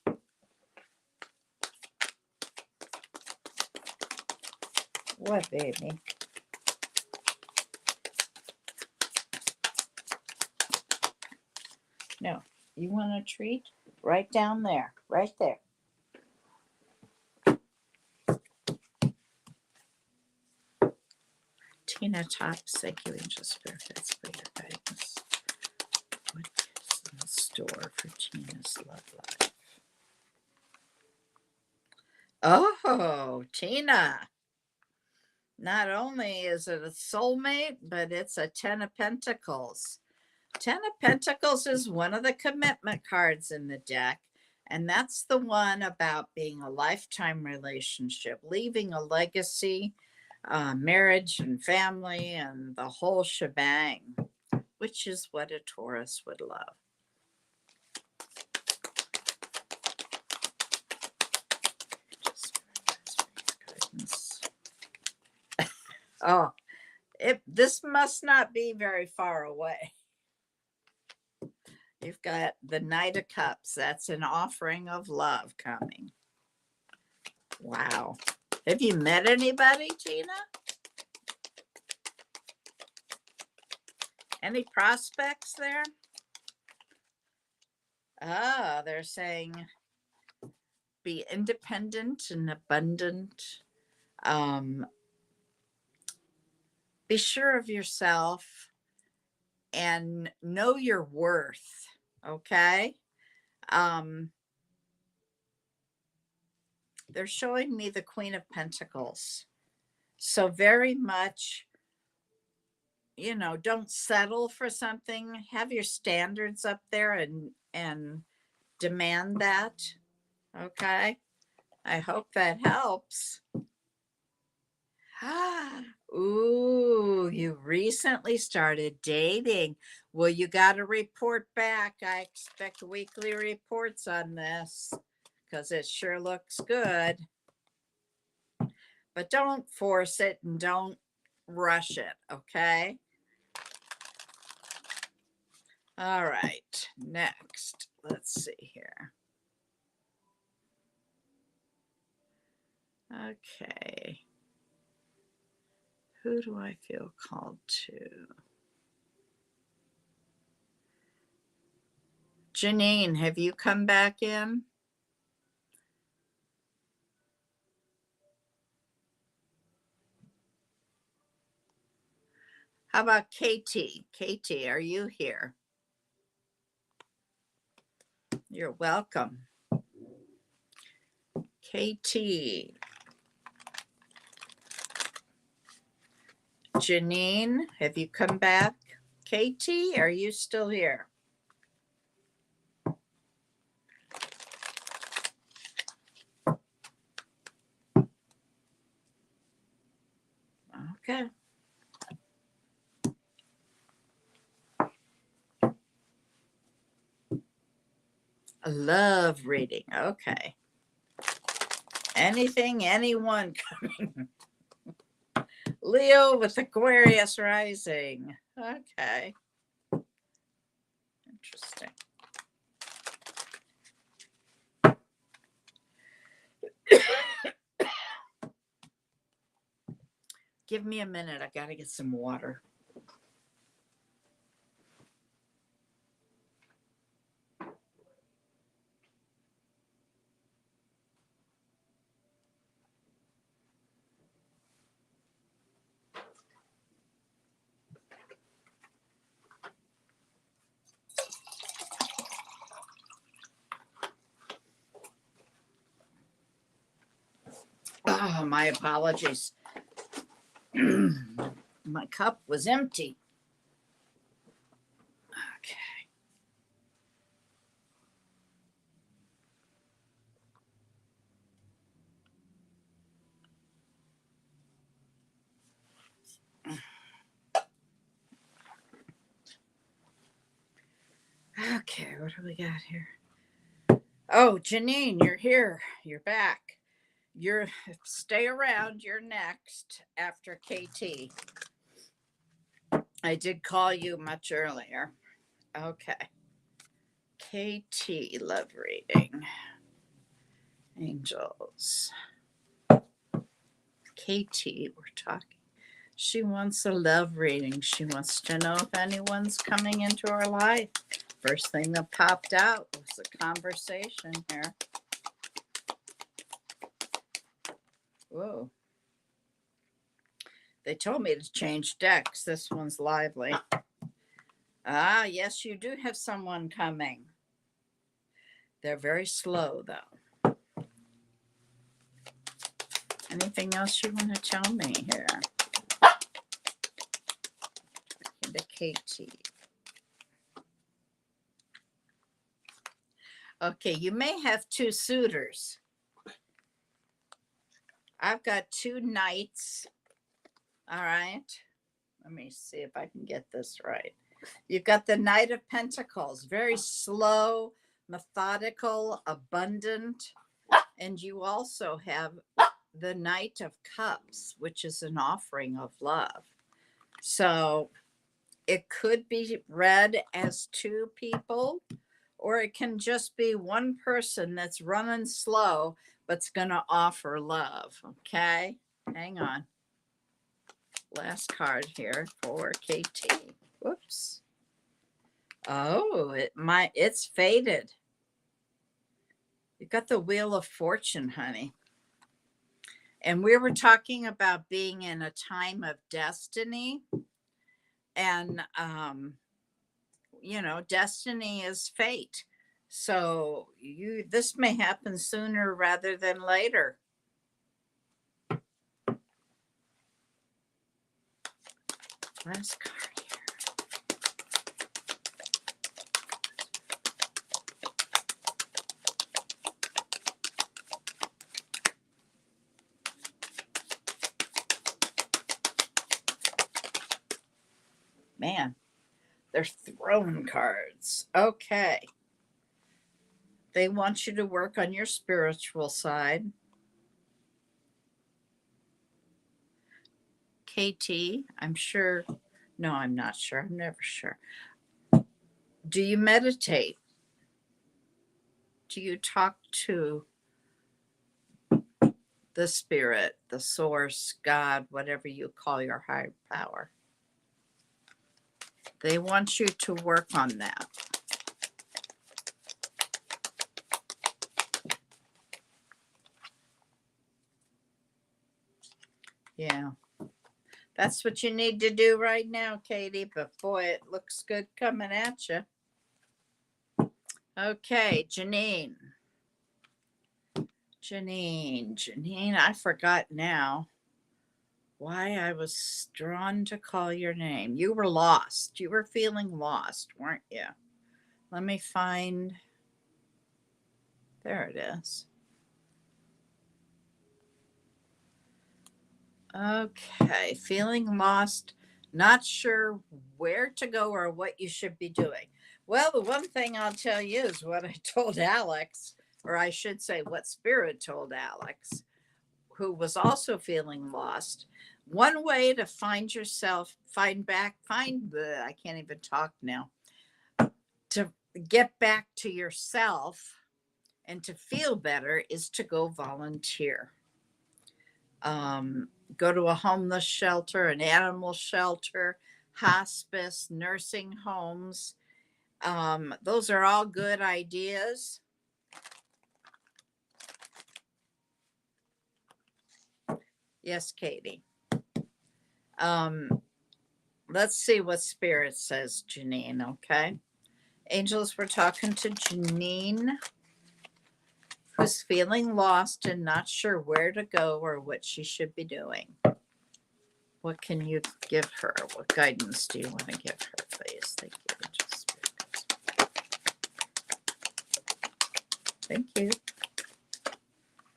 What, baby? No, you want a treat? Right down there. Right there. Tina Tops, thank you, Angel Spirit. That's for your guidance. What is in store for Tina's love life? Oh, Tina. Not only is it a soulmate, but it's a 10 of Pentacles. 10 of Pentacles is one of the commitment cards in the deck. And that's the one about being a lifetime relationship, leaving a legacy, marriage and family, and the whole shebang, which is what a Taurus would love. Oh, this must not be very far away. You've got the Knight of Cups. That's an offering of love coming. Wow. Have you met anybody, Tina? Any prospects there? Ah, they're saying be independent and abundant. Be sure of yourself and know your worth. Okay. They're showing me the Queen of Pentacles. So very much, you know, don't settle for something. Have your standards up there and demand that. Okay. I hope that helps. Ooh, you recently started dating. Well, you got to report back. I expect weekly reports on this because it sure looks good. But don't force it and don't rush it, okay? All right, next. Let's see here. Okay. Who do I feel called to? Janine, have you come back in? How about Katie? Katie, are you here? You're welcome. Katie. Janine, have you come back? Katie, are you still here? Okay. A love reading. Okay. Anything, anyone coming. Leo with Aquarius rising. Okay. Interesting. Give me a minute. I got to get some water. Oh, my apologies. My cup was empty. Okay, what do we got here? Oh, Janine, you're here. You're back. You're stay around. You're next after KT. I did call you much earlier. Okay. KT love reading. Angels. KT, we're talking. She wants a love reading. She wants to know if anyone's coming into her life. First thing that popped out was a conversation here. Whoa. They told me to change decks. This one's lively. Ah, yes, you do have someone coming. They're very slow, though. Anything else you want to tell me here? The KT. Okay, you may have two suitors. I've got two knights. All right. Let me see if I can get this right. You've got the Knight of Pentacles, very slow, methodical, abundant. And you also have the Knight of Cups, which is an offering of love. So it could be read as two people, or it can just be one person that's running slow, but's going to offer love. Okay. Hang on. Last card here for KT. Whoops. Oh, it's faded. You got the Wheel of Fortune, honey. And we were talking about being in a time of destiny. And you know, destiny is fate. So this may happen sooner rather than later. Last card here. Man, they're throne cards. Okay. They want you to work on your spiritual side. KT, I'm sure. No, I'm not sure. I'm never sure. Do you meditate? Do you talk to the spirit, the source, God, whatever you call your higher power? They want you to work on that. Yeah. That's what you need to do right now, Katie. But boy, it looks good coming at you. Okay, Janine. Janine, I forgot now why I was drawn to call your name. You were lost. You were feeling lost, weren't you? Let me find. There it is. Okay, feeling lost, not sure where to go or what you should be doing. Well, the one thing I'll tell you is what I told Alex, or I should say what Spirit told Alex, who was also feeling lost. One way to find yourself, I can't even talk now, to get back to yourself and to feel better is to go volunteer. Go to a homeless shelter, an animal shelter, hospice, nursing homes. Those are all good ideas. Yes, Katie. Let's see what Spirit says, Janine, okay? Angels, we're talking to Janine, who's feeling lost and not sure where to go or what she should be doing. What can you give her? What guidance do you want to give her, please? Thank you. Thank you.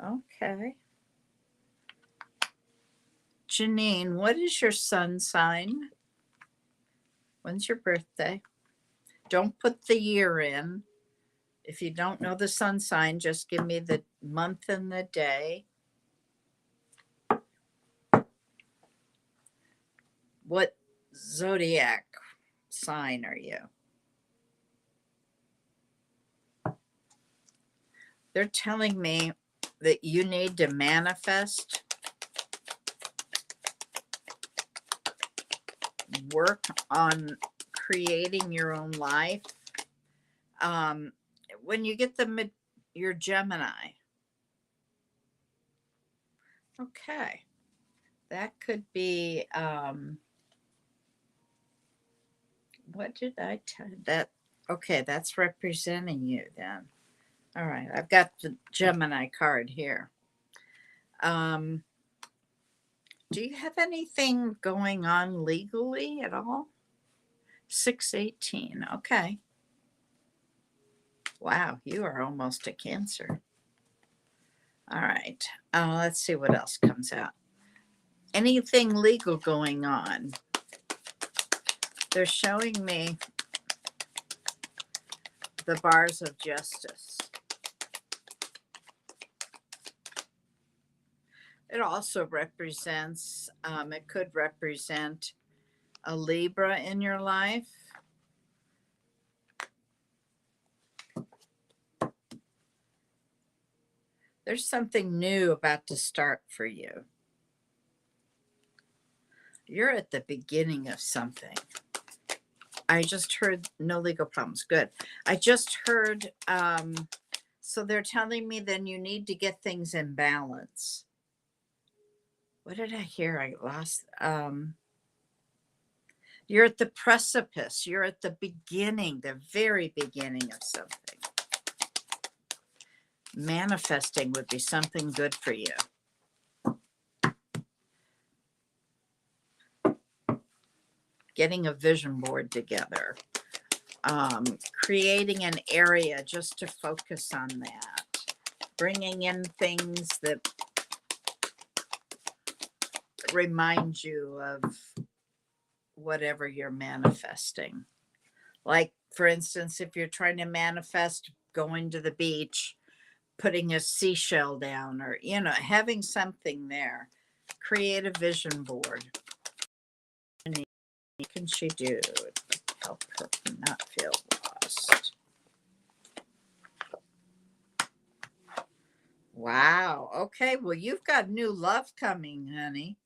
Okay. Janine, what is your sun sign? When's your birthday? Don't put the year in. If you don't know the sun sign, just give me the month and the day. What zodiac sign are you? They're telling me that you need to manifest, work on creating your own life. When you get your Gemini, okay, that could be, what did I tell you? That? Okay, that's representing you then. All right, I've got the Gemini card here. Do you have anything going on legally at all? 618, okay. Wow, you are almost a Cancer. All right. Let's see what else comes out. Anything legal going on? They're showing me the bars of justice. It also represents, it could represent a Libra in your life. There's something new about to start for you. You're at the beginning of something. I just heard no legal problems. Good. I just heard, so they're telling me then you need to get things in balance. What did I hear? I lost. You're at the precipice. You're at the beginning, the very beginning of something. Manifesting would be something good for you. Getting a vision board together. Creating an area just to focus on that. Bringing in things that remind you of whatever you're manifesting. Like, for instance, if you're trying to manifest going to the beach, putting a seashell down, or, you know, having something there. Create a vision board. What can she do to help her not feel lost? Wow. Okay. Well, you've got new love coming, honey.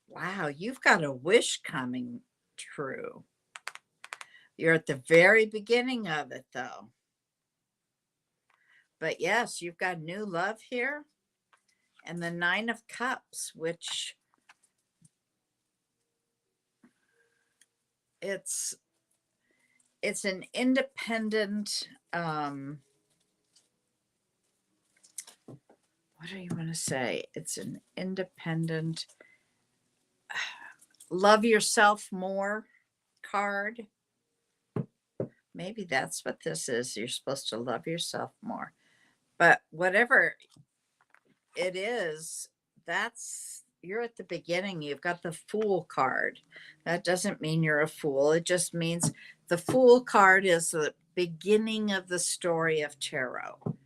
Wow. You've got a wish coming true. You're at the very beginning of it, though. But yes, you've got new love here. And the 9 of Cups, which it's an independent, what do you want to say? It's an independent, love yourself more card. Maybe that's what this is. You're supposed to love yourself more. But whatever it is, you're at the beginning. You've got the Fool card. That doesn't mean you're a fool. It just means the Fool card is the beginning of the story of tarot.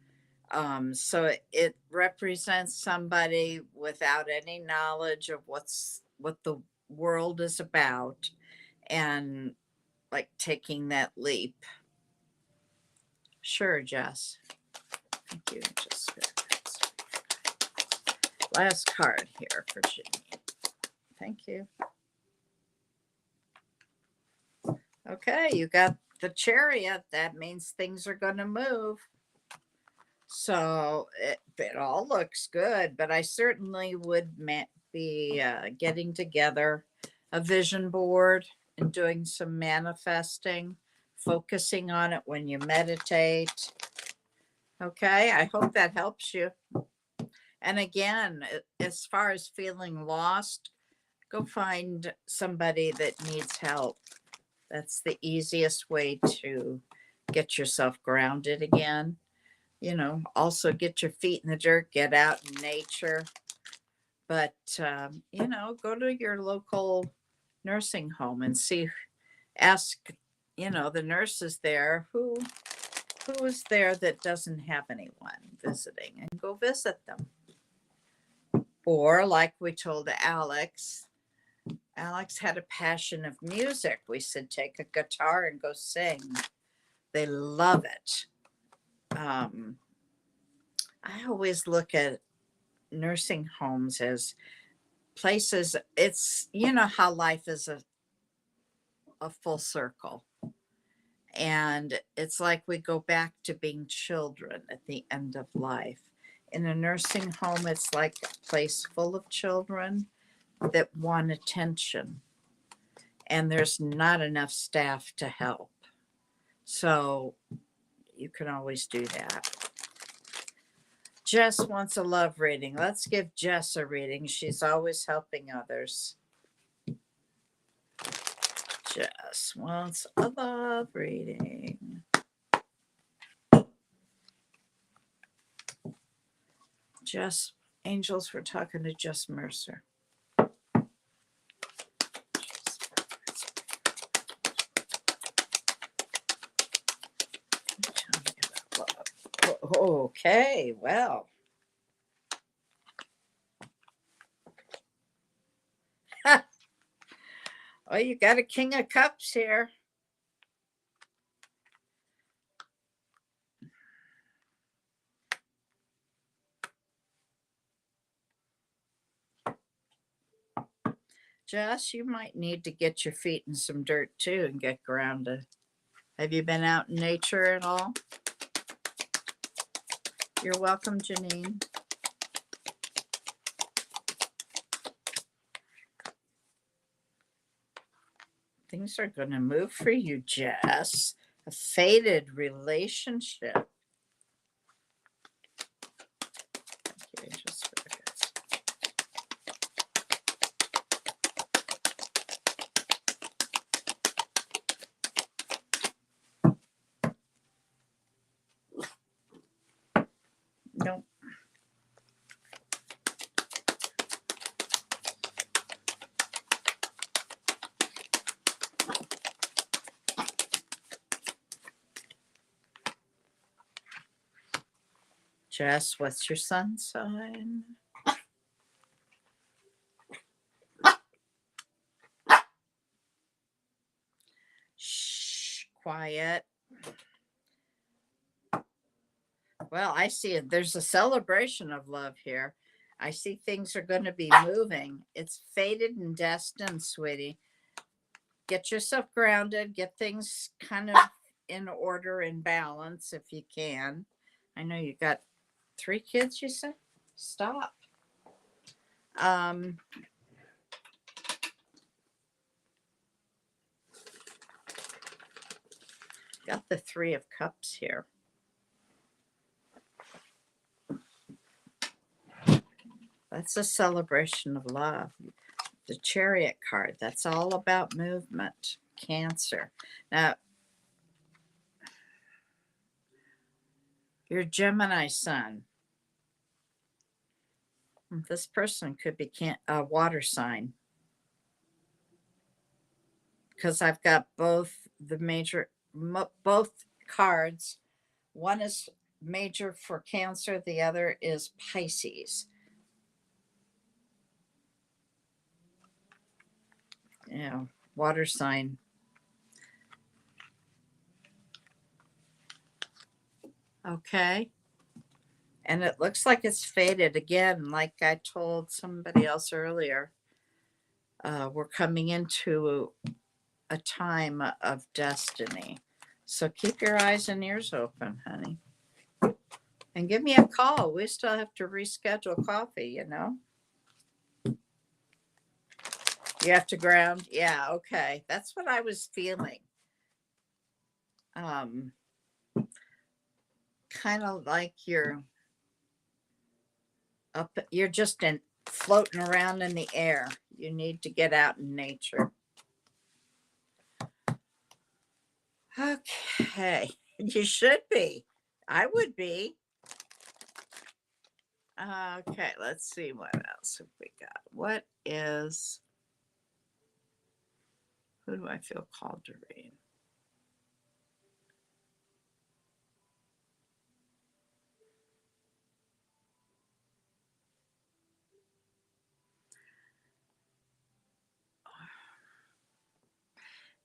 So it represents somebody without any knowledge of what the world is about, and like taking that leap. Sure, Jess. Thank you. Just last card here for Ginny. Thank you. Okay, you got the Chariot. That means things are going to move. So it all looks good, but I certainly would be getting together a vision board and doing some manifesting, focusing on it when you meditate. Okay, I hope that helps you. And again, as far as feeling lost, go find somebody that needs help. That's the easiest way to get yourself grounded again. You know, also get your feet in the dirt, get out in nature. But, you know, go to your local nursing home and ask, you know, the nurses there who is there that doesn't have anyone visiting, and go visit them. Or like we told Alex had a passion of music. We said, take a guitar and go sing. They love it. I always look at nursing homes as places, it's, you know, how life is a full circle. And it's like we go back to being children at the end of life. In a nursing home, it's like a place full of children that want attention. And there's not enough staff to help. So you can always do that. Jess wants a love reading. Let's give Jess a reading. She's always helping others. Jess wants a love reading. Jess, angels, we're talking to Jess Mercer. Okay, well. Oh, you got a King of Cups here. Jess, you might need to get your feet in some dirt too and get grounded. Have you been out in nature at all? You're welcome, Janine. Things are going to move for you, Jess. A faded relationship. Okay, just no. Jess, what's your sun sign? Shh, quiet. Well, I see it. There's a celebration of love here. I see things are going to be moving. It's fated and destined, sweetie. Get yourself grounded. Get things kind of in order and balance if you can. I know you got 3 kids, you said? Stop. Got the 3 of Cups here. That's a celebration of love. The Chariot card, that's all about movement. Cancer. Now, your Gemini sun. This person could be a water sign. Because I've got both cards. One is major for Cancer. The other is Pisces. Yeah, water sign. Okay. And it looks like it's faded again, like I told somebody else earlier. We're coming into a time of destiny. So keep your eyes and ears open, honey. And give me a call. We still have to reschedule coffee, you know. You have to ground. Yeah, okay. That's what I was feeling. Kind of like you're just floating around in the air. You need to get out in nature. Okay. You should be. I would be. Okay, let's see what else have we got. Who do I feel called to read?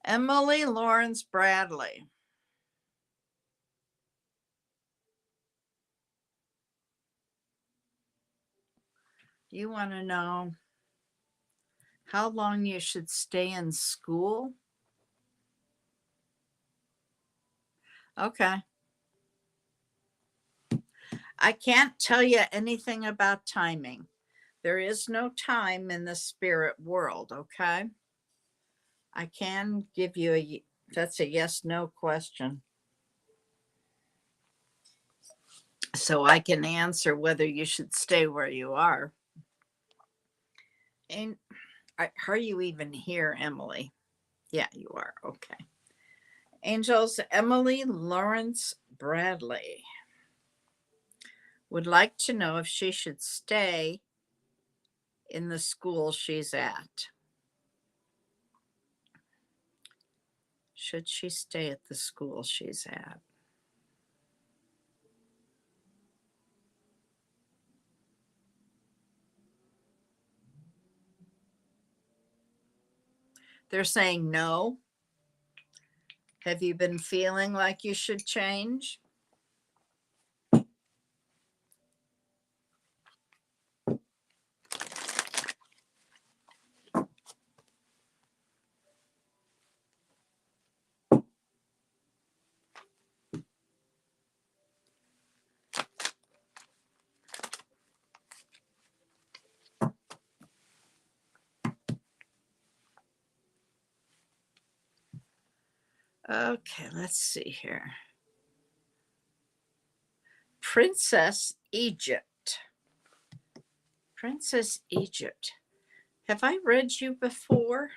Emily Lawrence Bradley. Do you want to know how long you should stay in school? Okay. I can't tell you anything about timing. There is no time in the spirit world, okay? I can give you that's a yes/no question. So I can answer whether you should stay where you are. And are you even here, Emily? Yeah, you are. Okay. Angels, Emily Lawrence Bradley. would like to know if she should stay in the school she's at. Should she stay at the school she's at? They're saying no. Have you been feeling like you should change? Okay, let's see here. Princess Egypt. Princess Egypt. Have I read you before?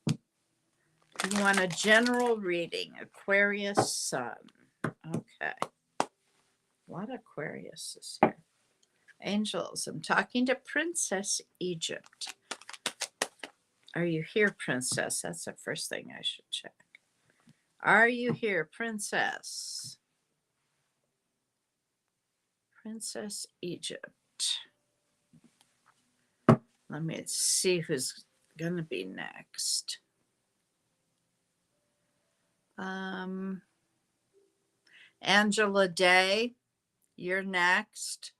You want a general reading, Aquarius Sun. Okay. A lot of Aquarius is here. Angels, I'm talking to Princess Egypt. Are you here, Princess? That's the first thing I should check. Are you here, Princess? Princess Egypt. Let me see who's going to be next. Angela Day, you're next.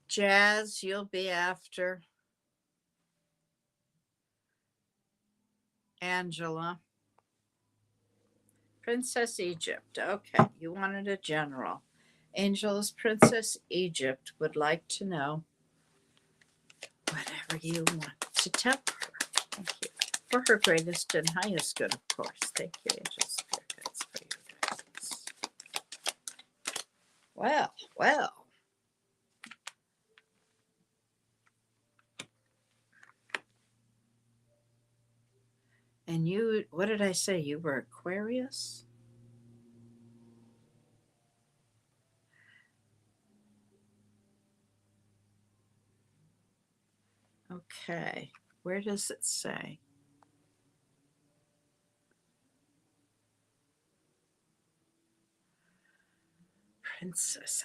Jazz, you'll be after Angela. Princess Egypt. Okay, you wanted a general. Angels, Princess Egypt would like to know whatever you want to tell her. Thank you. For her greatest and highest good, of course. Thank you, angels, spirit guides, for your guidance. Well, well. And you, what did I say? You were Aquarius? Okay. Where does it say? Princess.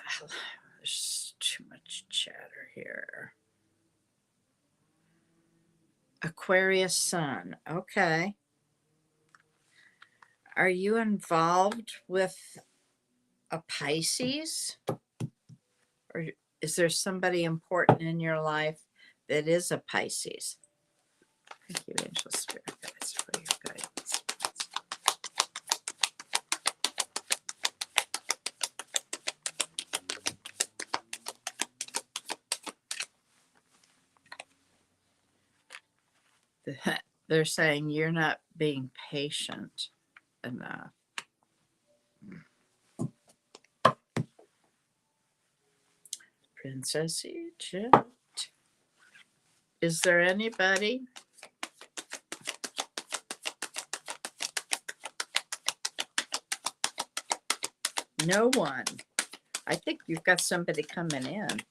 There's too much chatter here. Aquarius Sun. Okay. Are you involved with a Pisces? Or is there somebody important in your life that is a Pisces? Thank you, angel spirit guides, for your guidance. They're saying you're not being patient enough. Princess Egypt. Is there anybody? No one. I think you've got somebody coming in.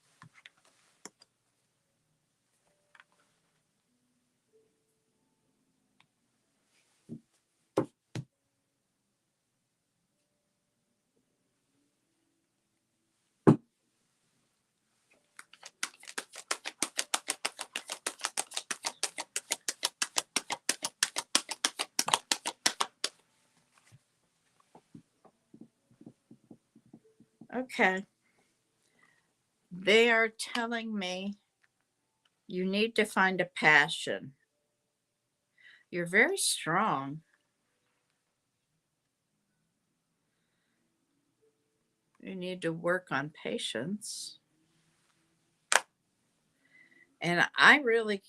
Okay. They are telling me you need to find a passion. You're very strong. You need to work on patience. And I really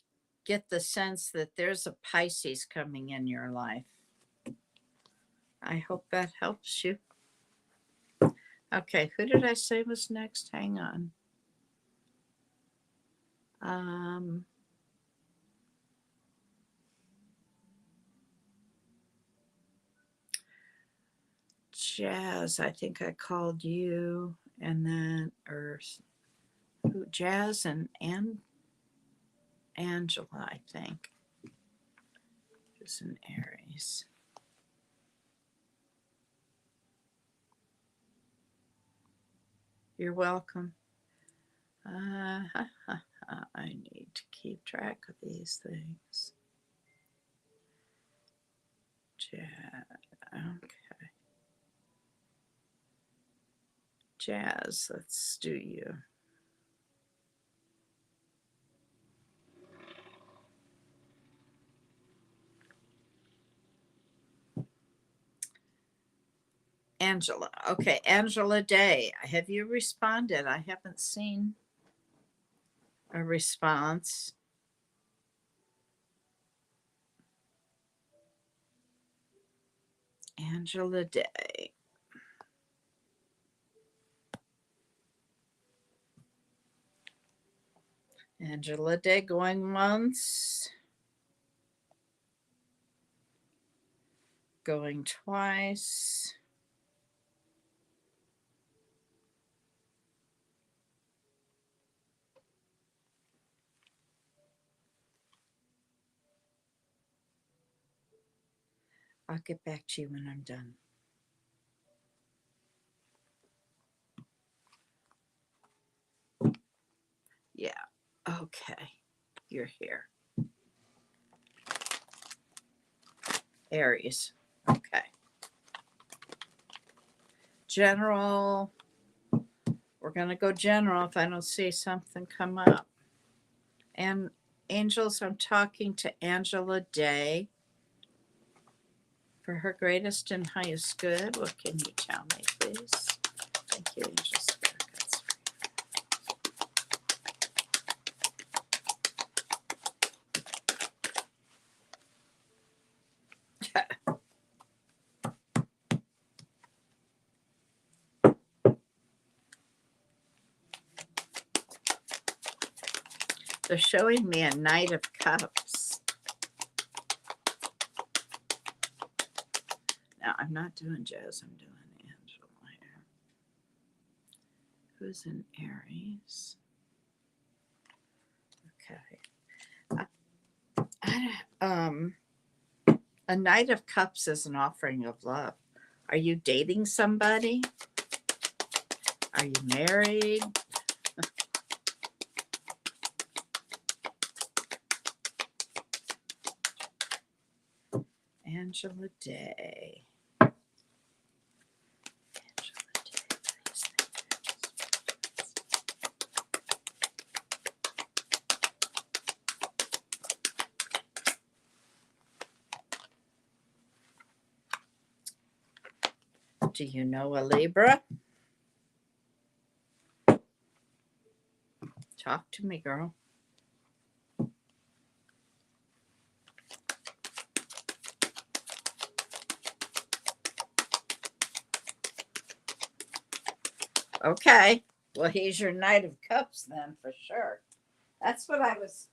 get the sense that there's a Pisces coming in your life. I hope that helps you. Okay, who did I say was next? Hang on. Jazz, I think I called you, and then, or who? Jazz and Angela, I think, is an Aries. You're welcome. I need to keep track of these things. Okay. Jazz, let's do you. Angela. Okay, Angela Day. Have you responded? I haven't seen a response. Angela Day. Angela Day going once. Going twice. I'll get back to you when I'm done. Yeah. Okay. You're here. Aries. Okay. General. We're going to go general if I don't see something come up. And angels, I'm talking to Angela Day. For her greatest and highest good, what can you tell me, please? Thank you, angels. They're showing me a Knight of Cups. Now, I'm not doing Jazz, I'm doing Angela here. Who's in Aries? Okay. A Knight of Cups is an offering of love. Are you dating somebody? Are you married? Angela Day. Do you know a Libra? Talk to me, girl. Okay. Well, he's your Knight of Cups then, for sure. That's what I was,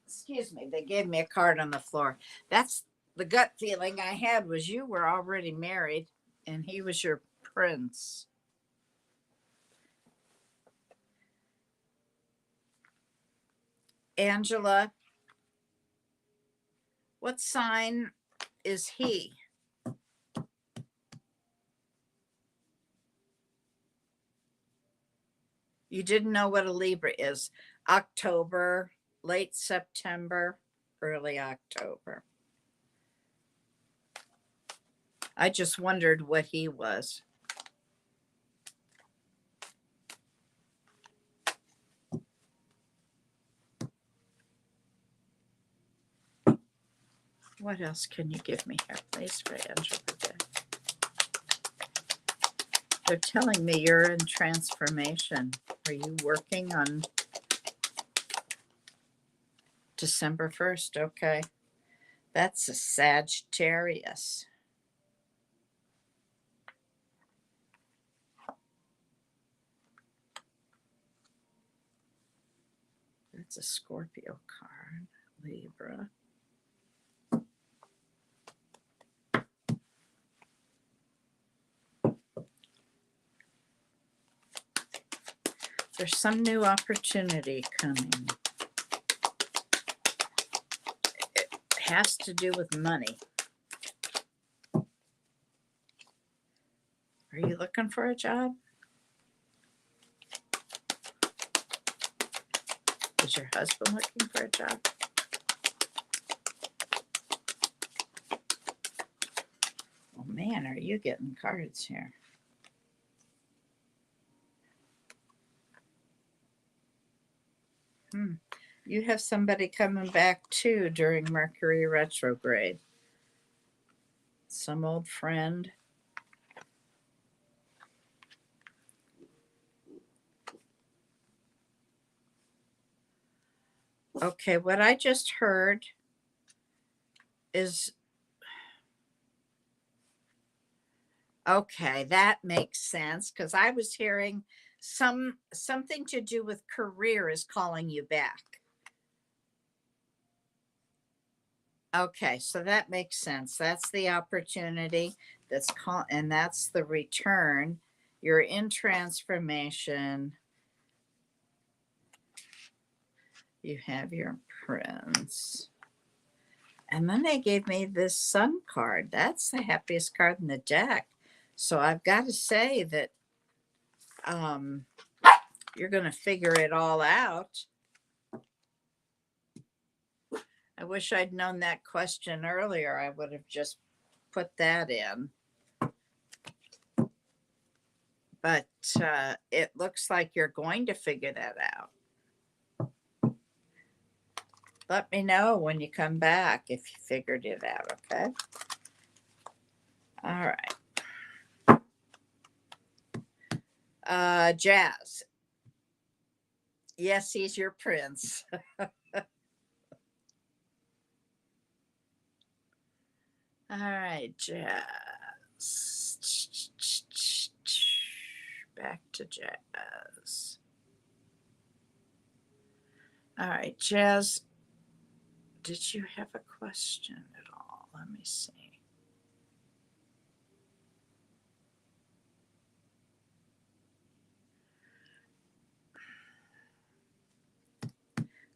excuse me, they gave me a card on the floor. That's the gut feeling I had was you were already married and he was your prince. Angela, what sign is he? You didn't know what a Libra is. October, late September, early October. I just wondered what he was. What else can you give me here, please, for Angela Day? They're telling me you're in transformation. Are you working on December 1st? Okay. That's a Sagittarius. That's a Scorpio card. Libra. There's some new opportunity coming. It has to do with money. Are you looking for a job? Is your husband looking for a job? Oh man, are you getting cards here? You have somebody coming back too during Mercury retrograde. Some old friend. Okay, what I just heard is, okay, that makes sense, because I was hearing something to do with career is calling you back. Okay, so that makes sense. That's the opportunity and that's the return. You're in transformation. You have your prince. And then they gave me this sun card. That's the happiest card in the deck. So I've got to say that you're going to figure it all out. I wish I'd known that question earlier. I would have just put that in. But it looks like you're going to figure that out. Let me know when you come back if you figured it out, okay? All right. Jazz. Yes, he's your prince. All right, Jazz. Back to Jazz. All right, Jazz. Did you have a question at all? Let me see.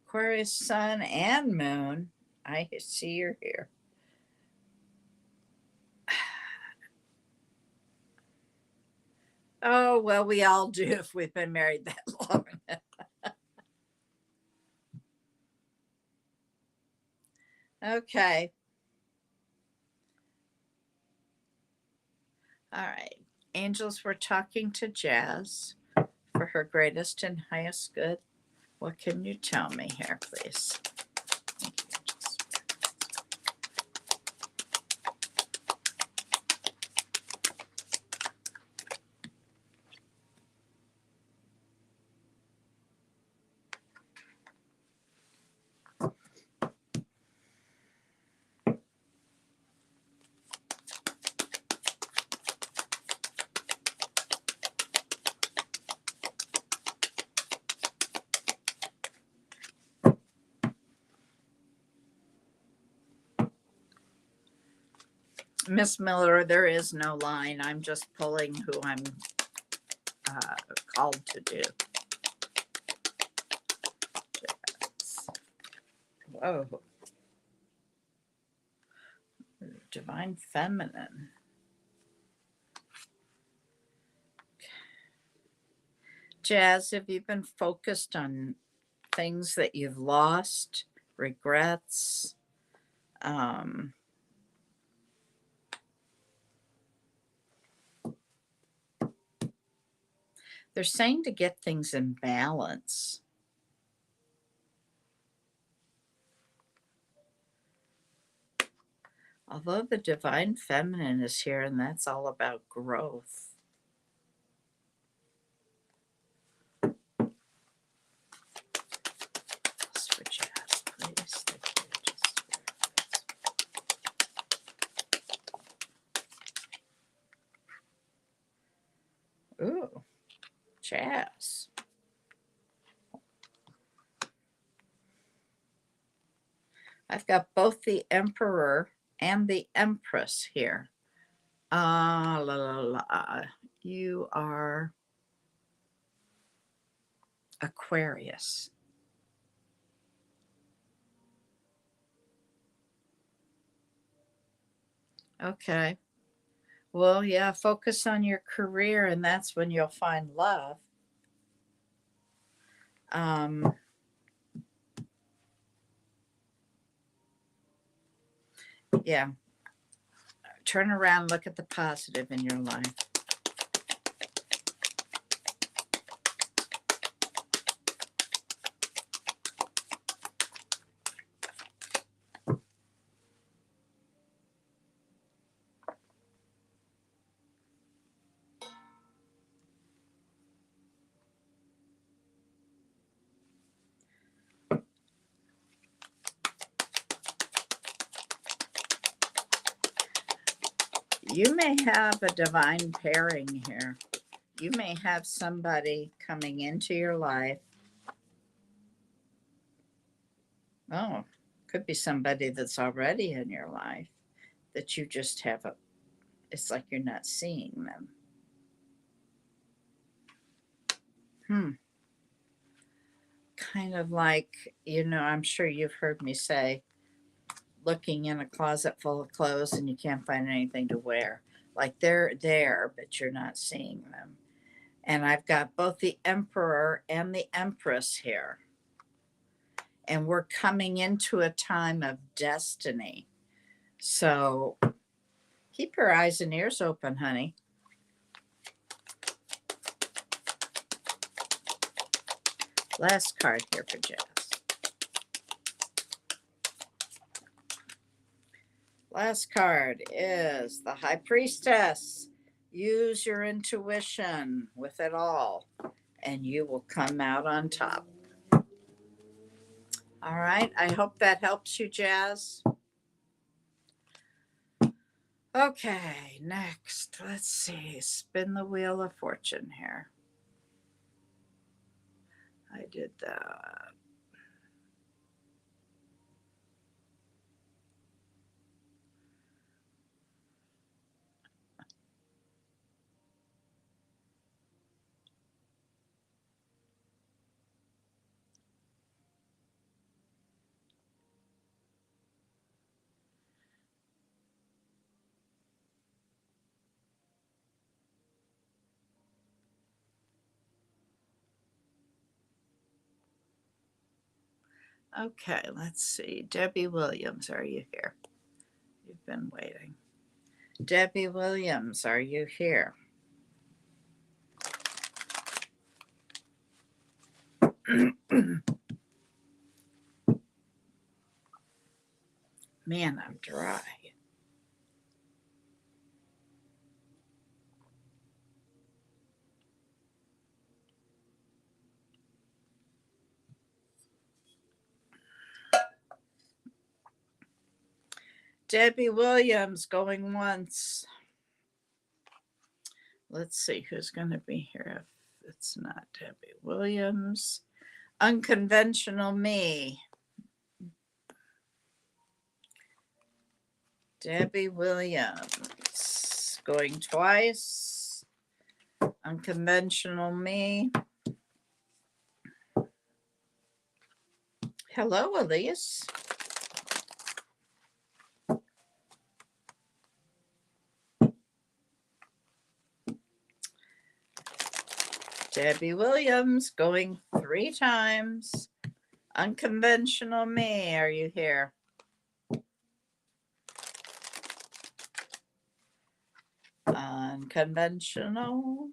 Aquarius, sun, and moon. I see you're here. Oh, well, we all do if we've been married that long. Okay. All right. Angels were talking to Jazz for her greatest and highest good. What can you tell me here, please? Miss Miller, there is no line. I'm just pulling who I'm called to do. Whoa. Divine Feminine. Jazz, have you been focused on things that you've lost, regrets? They're saying to get things in balance. Although the Divine Feminine is here, and that's all about growth. For Jazz, please. Ooh, Jazz. I've got both the Emperor and the Empress here. La la la. You are Aquarius. Okay. Well, yeah, focus on your career, and that's when you'll find love. Um, yeah. Turn around, look at the positive in your life. You may have a divine pairing here. You may have somebody coming into your life. Oh, could be somebody that's already in your life that you just have a, it's like you're not seeing them. Kind of like, I'm sure you've heard me say, looking in a closet full of clothes and you can't find anything to wear. Like they're there, but you're not seeing them. And I've got both the Emperor and the Empress here. And we're coming into a time of destiny. So keep your eyes and ears open, honey. Last card here for Jazz. Last card is the High Priestess. Use your intuition with it all, and you will come out on top. All right. I hope that helps you, Jazz. Okay, next. Let's see. Spin the Wheel of Fortune here. I did that. Okay, let's see. Debbie Williams, are you here? You've been waiting. Debbie Williams, are you here? Man, I'm dry. Debbie Williams going once. Let's see who's going to be here if it's not Debbie Williams. Unconventional Me. Debbie Williams going twice. Unconventional Me. Hello, Elise. Debbie Williams going 3 times. Unconventional Me, are you here? Unconventional.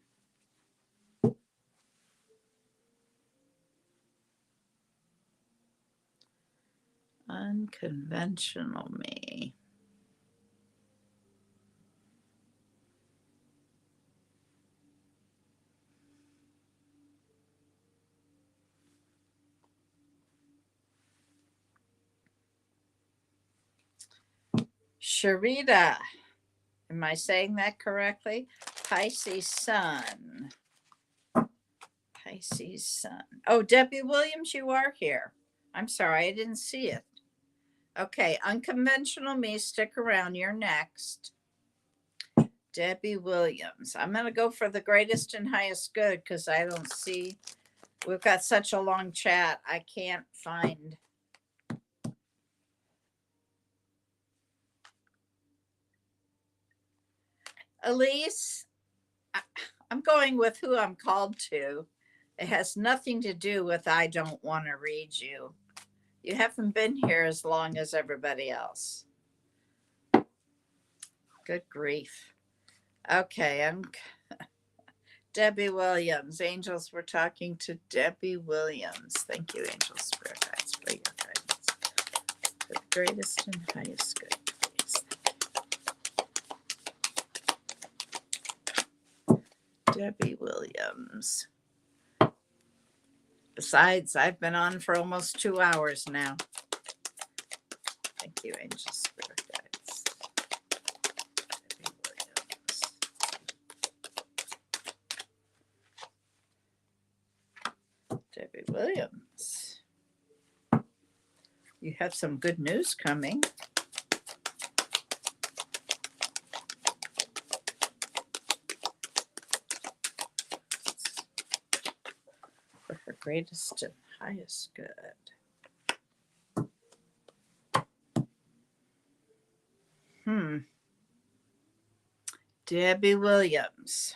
Unconventional Me. Sharita, am I saying that correctly? Pisces Sun. Pisces Sun. Oh, Debbie Williams, you are here. I'm sorry, I didn't see it. Okay, Unconventional Me, stick around. You're next. Debbie Williams. I'm going to go for the greatest and highest good because I don't see, we've got such a long chat. I can't find. Elise, I'm going with who I'm called to. It has nothing to do with I don't want to read you. You haven't been here as long as everybody else. Good grief. Okay, I'm Debbie Williams. Angels, we're talking to Debbie Williams. Thank you, Angel Spirit Guides, for your guidance. The greatest and highest good, please. Debbie Williams. Besides, I've been on for almost 2 hours now. Thank you, Angel Spirit Guides. Debbie Williams. Debbie Williams. You have some good news coming. For her greatest and highest good. Debbie Williams.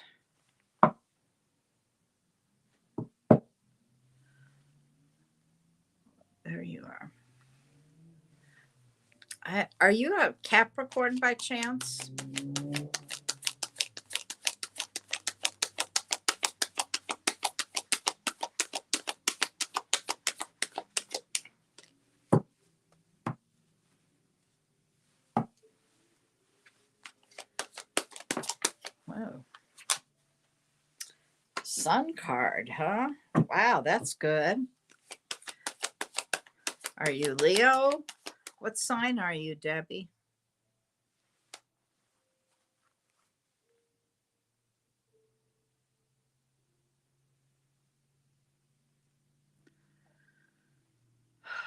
There you are. Are you a Capricorn by chance? Whoa. Sun card, huh? Wow, that's good. Are you Leo? What sign are you, Debbie?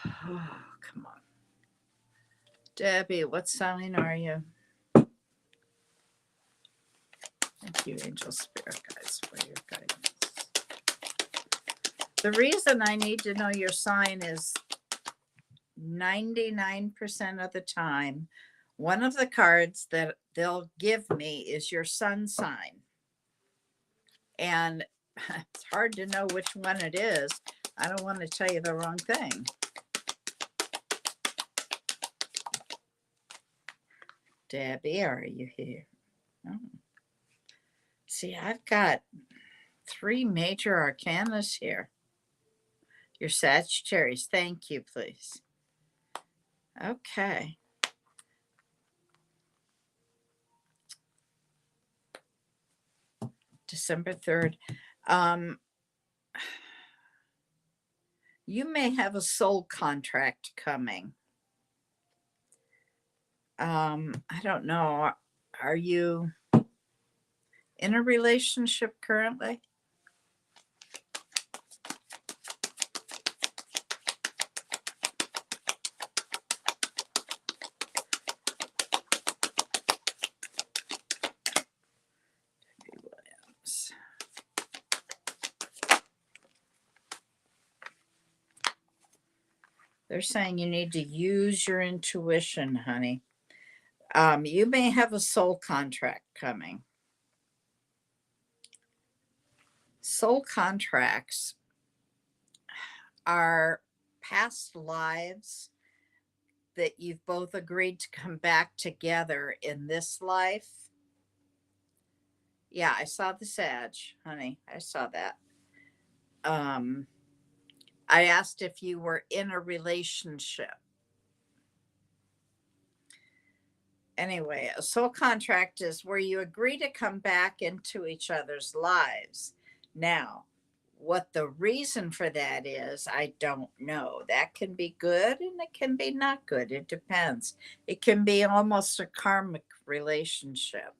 Oh, come on. Debbie, what sign are you? Thank you, Angel Spirit Guides, for your guidance. The reason I need to know your sign is 99% of the time, one of the cards that they'll give me is your sun sign. And it's hard to know which one it is. I don't want to tell you the wrong thing. Debbie, are you here? Oh. See, I've got 3 major arcanas here. Your Sagittarius. Thank you, please. Okay. December 3rd. You may have a soul contract coming. I don't know. Are you in a relationship currently? They're saying you need to use your intuition, honey. You may have a soul contract coming. Soul contracts are past lives that you've both agreed to come back together in this life. Yeah, I saw the Sag, honey. I saw that. I asked if you were in a relationship. Anyway, a soul contract is where you agree to come back into each other's lives. Now, what the reason for that is, I don't know. That can be good and it can be not good. It depends. It can be almost a karmic relationship.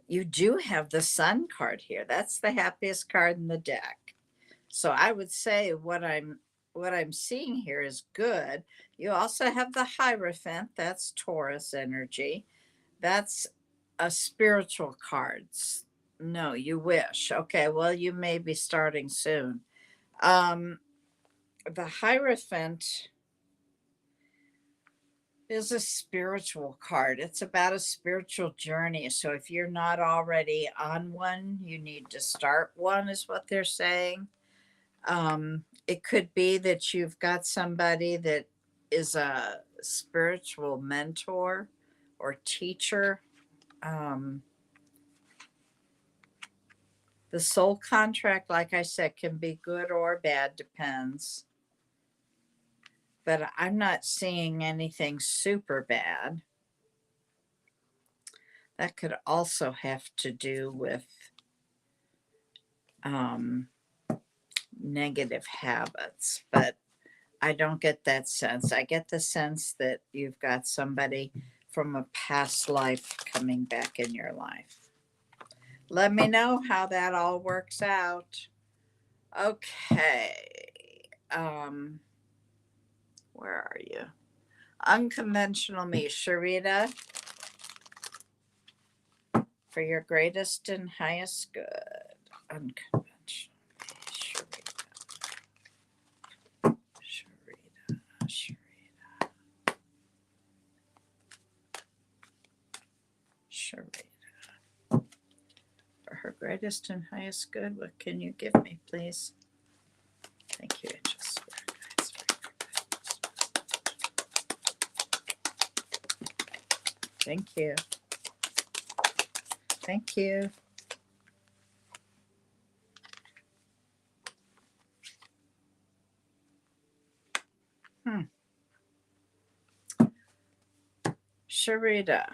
You do have the Sun card here. That's the happiest card in the deck. So I would say what I'm what I'm seeing here is good. You also have the Hierophant, that's Taurus energy. That's a spiritual cards. No, you wish. Okay, well, you may be starting soon. Um, the Hierophant is a spiritual card. It's about a spiritual journey. So if you're not already on one, you need to start one, is what they're saying. It could be that you've got somebody that is a spiritual mentor or teacher. Um, the soul contract, like I said, can be good or bad, depends. But I'm not seeing anything super bad. That could also have to do with um, negative habits, but I don't get that sense. I get the sense that you've got somebody from a past life coming back in your life. Let me know how that all works out. Okay. Um, where are you? Unconventional me, Sharita, for your greatest and highest good. Unconventional me, Sharita. Sharita. Sharita. For her greatest and highest good, what can you give me, please? Thank you, angels. Thank you. Thank you. Sharita.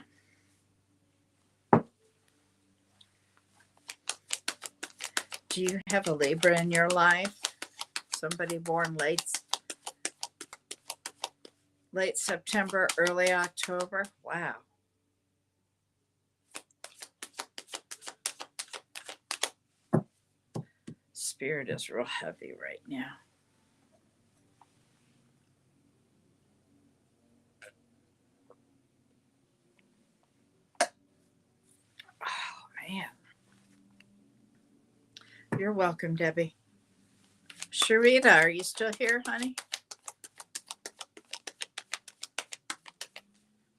Do you have a Libra in your life? Somebody born late September, early October? Wow. Spirit is real heavy right now. Oh, man. You're welcome, Debbie. Sharita, are you still here, honey?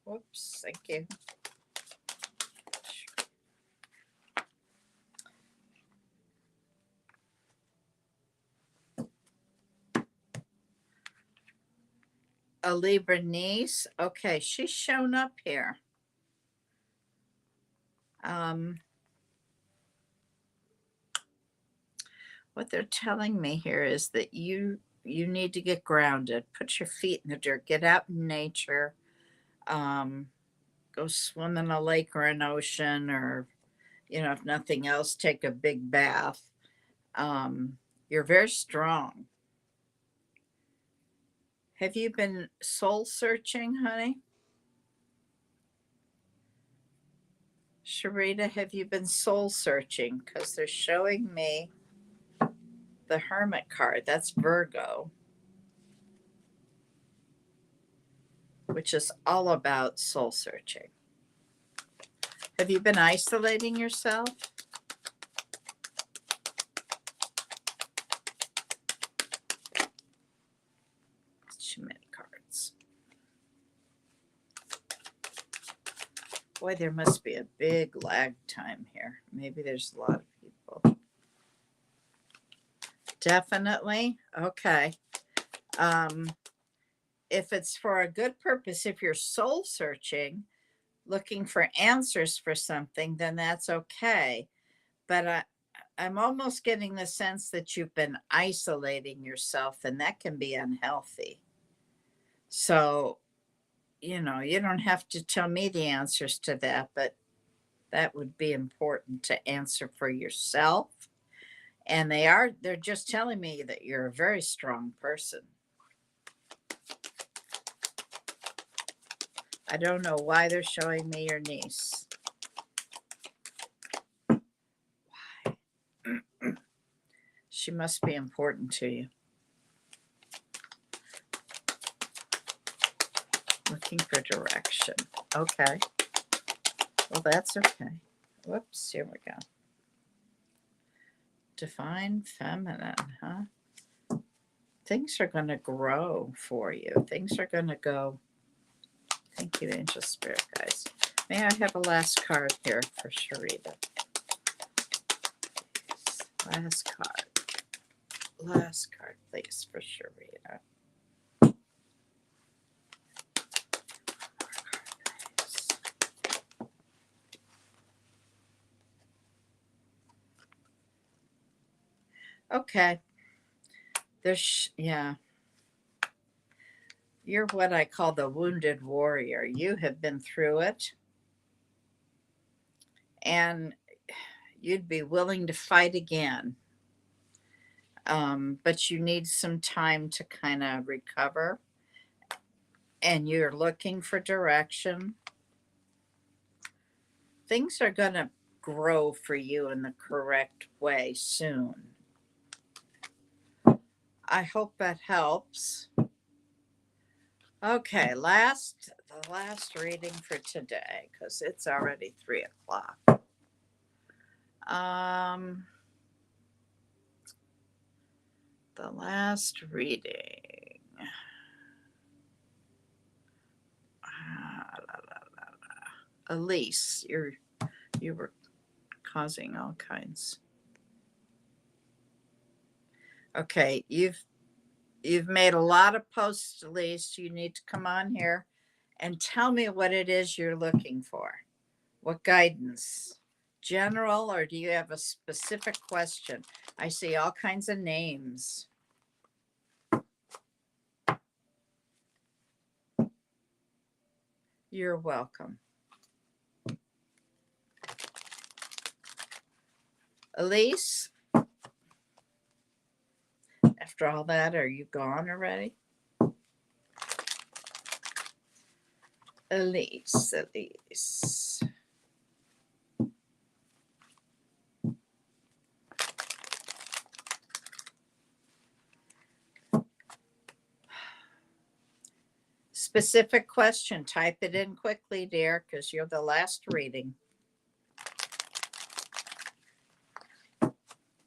Whoops, thank you. A Libra niece. Okay, she's shown up here. What they're telling me here is that you need to get grounded. Put your feet in the dirt. Get out in nature. Go swim in a lake or an ocean, or if nothing else, take a big bath. You're very strong. Have you been soul searching, honey? Sharita, have you been soul searching? Because they're showing me the Hermit card. That's Virgo, which is all about soul searching. Have you been isolating yourself? Too many cards. Boy, there must be a big lag time here. Maybe there's a lot of people. Definitely. Okay. If it's for a good purpose, if you're soul searching, looking for answers for something, then that's okay. But I'm almost getting the sense that you've been isolating yourself, and that can be unhealthy. So, you don't have to tell me the answers to that, but that would be important to answer for yourself. And they're just telling me that you're a very strong person. I don't know why they're showing me your niece. Why? She must be important to you. looking for direction. Okay. Well, that's okay. Whoops, here we go. Divine feminine, huh? Things are going to grow for you. Things are going to go. Thank you, Angel Spirit, guys. May I have a last card here for Sharita? Last card. Last card, please, for Sharita. Okay. Yeah. You're what I call the wounded warrior. You have been through it, and you'd be willing to fight again. But you need some time to kind of recover, and you're looking for direction. Things are going to grow for you in the correct way soon. I hope that helps. Okay, the last reading for today, because it's already 3 o'clock. The last reading. Elise, you were causing all kinds. Okay, you've made a lot of posts, Elise. You need to come on here and tell me what it is you're looking for. What guidance? General, or do you have a specific question? I see all kinds of names. You're welcome. Elise, after all that, are you gone already? Elise. Specific question. Type it in quickly, dear, because you're the last reading.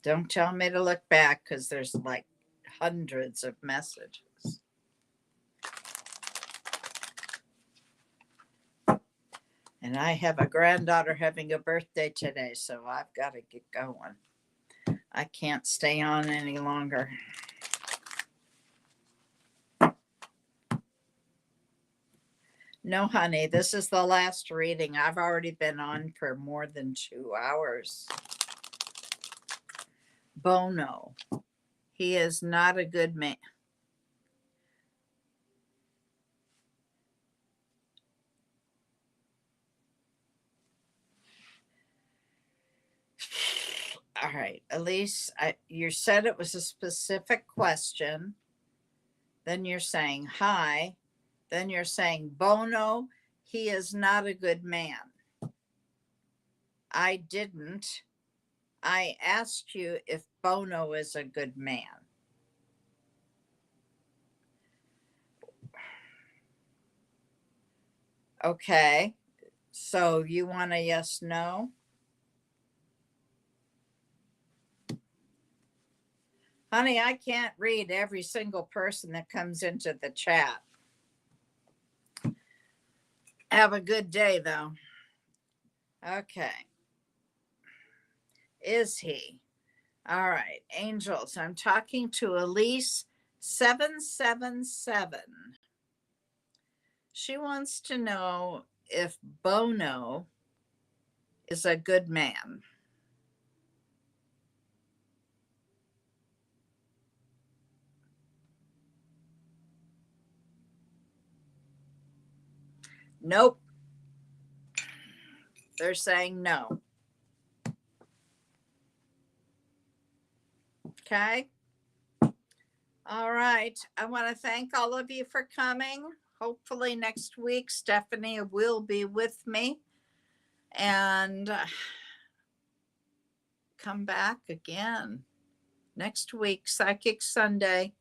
Don't tell me to look back, because there's like hundreds of messages. And I have a granddaughter having a birthday today, so I've got to get going. I can't stay on any longer. No, honey, this is the last reading. I've already been on for more than 2 hours. Bono. He is not a good man. All right, Elise, you said it was a specific question. Then you're saying hi. Then you're saying Bono, he is not a good man. I didn't. I asked you if Bono is a good man. Okay. So you want a yes, no? Honey, I can't read every single person that comes into the chat. Have a good day, though. Okay. Is he? All right. Angels, I'm talking to Elise 777. She wants to know if Bono is a good man. Nope. They're saying no. Okay. All right. I want to thank all of you for coming. Hopefully next week, Stephanie will be with me and come back again next week, Psychic Sunday.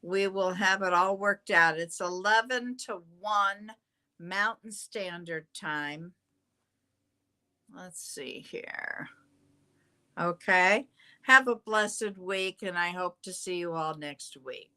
we will have it all worked out. It's 11 to 1 Mountain Standard Time. Let's see here. Okay. Have a blessed week, and I hope to see you all next week.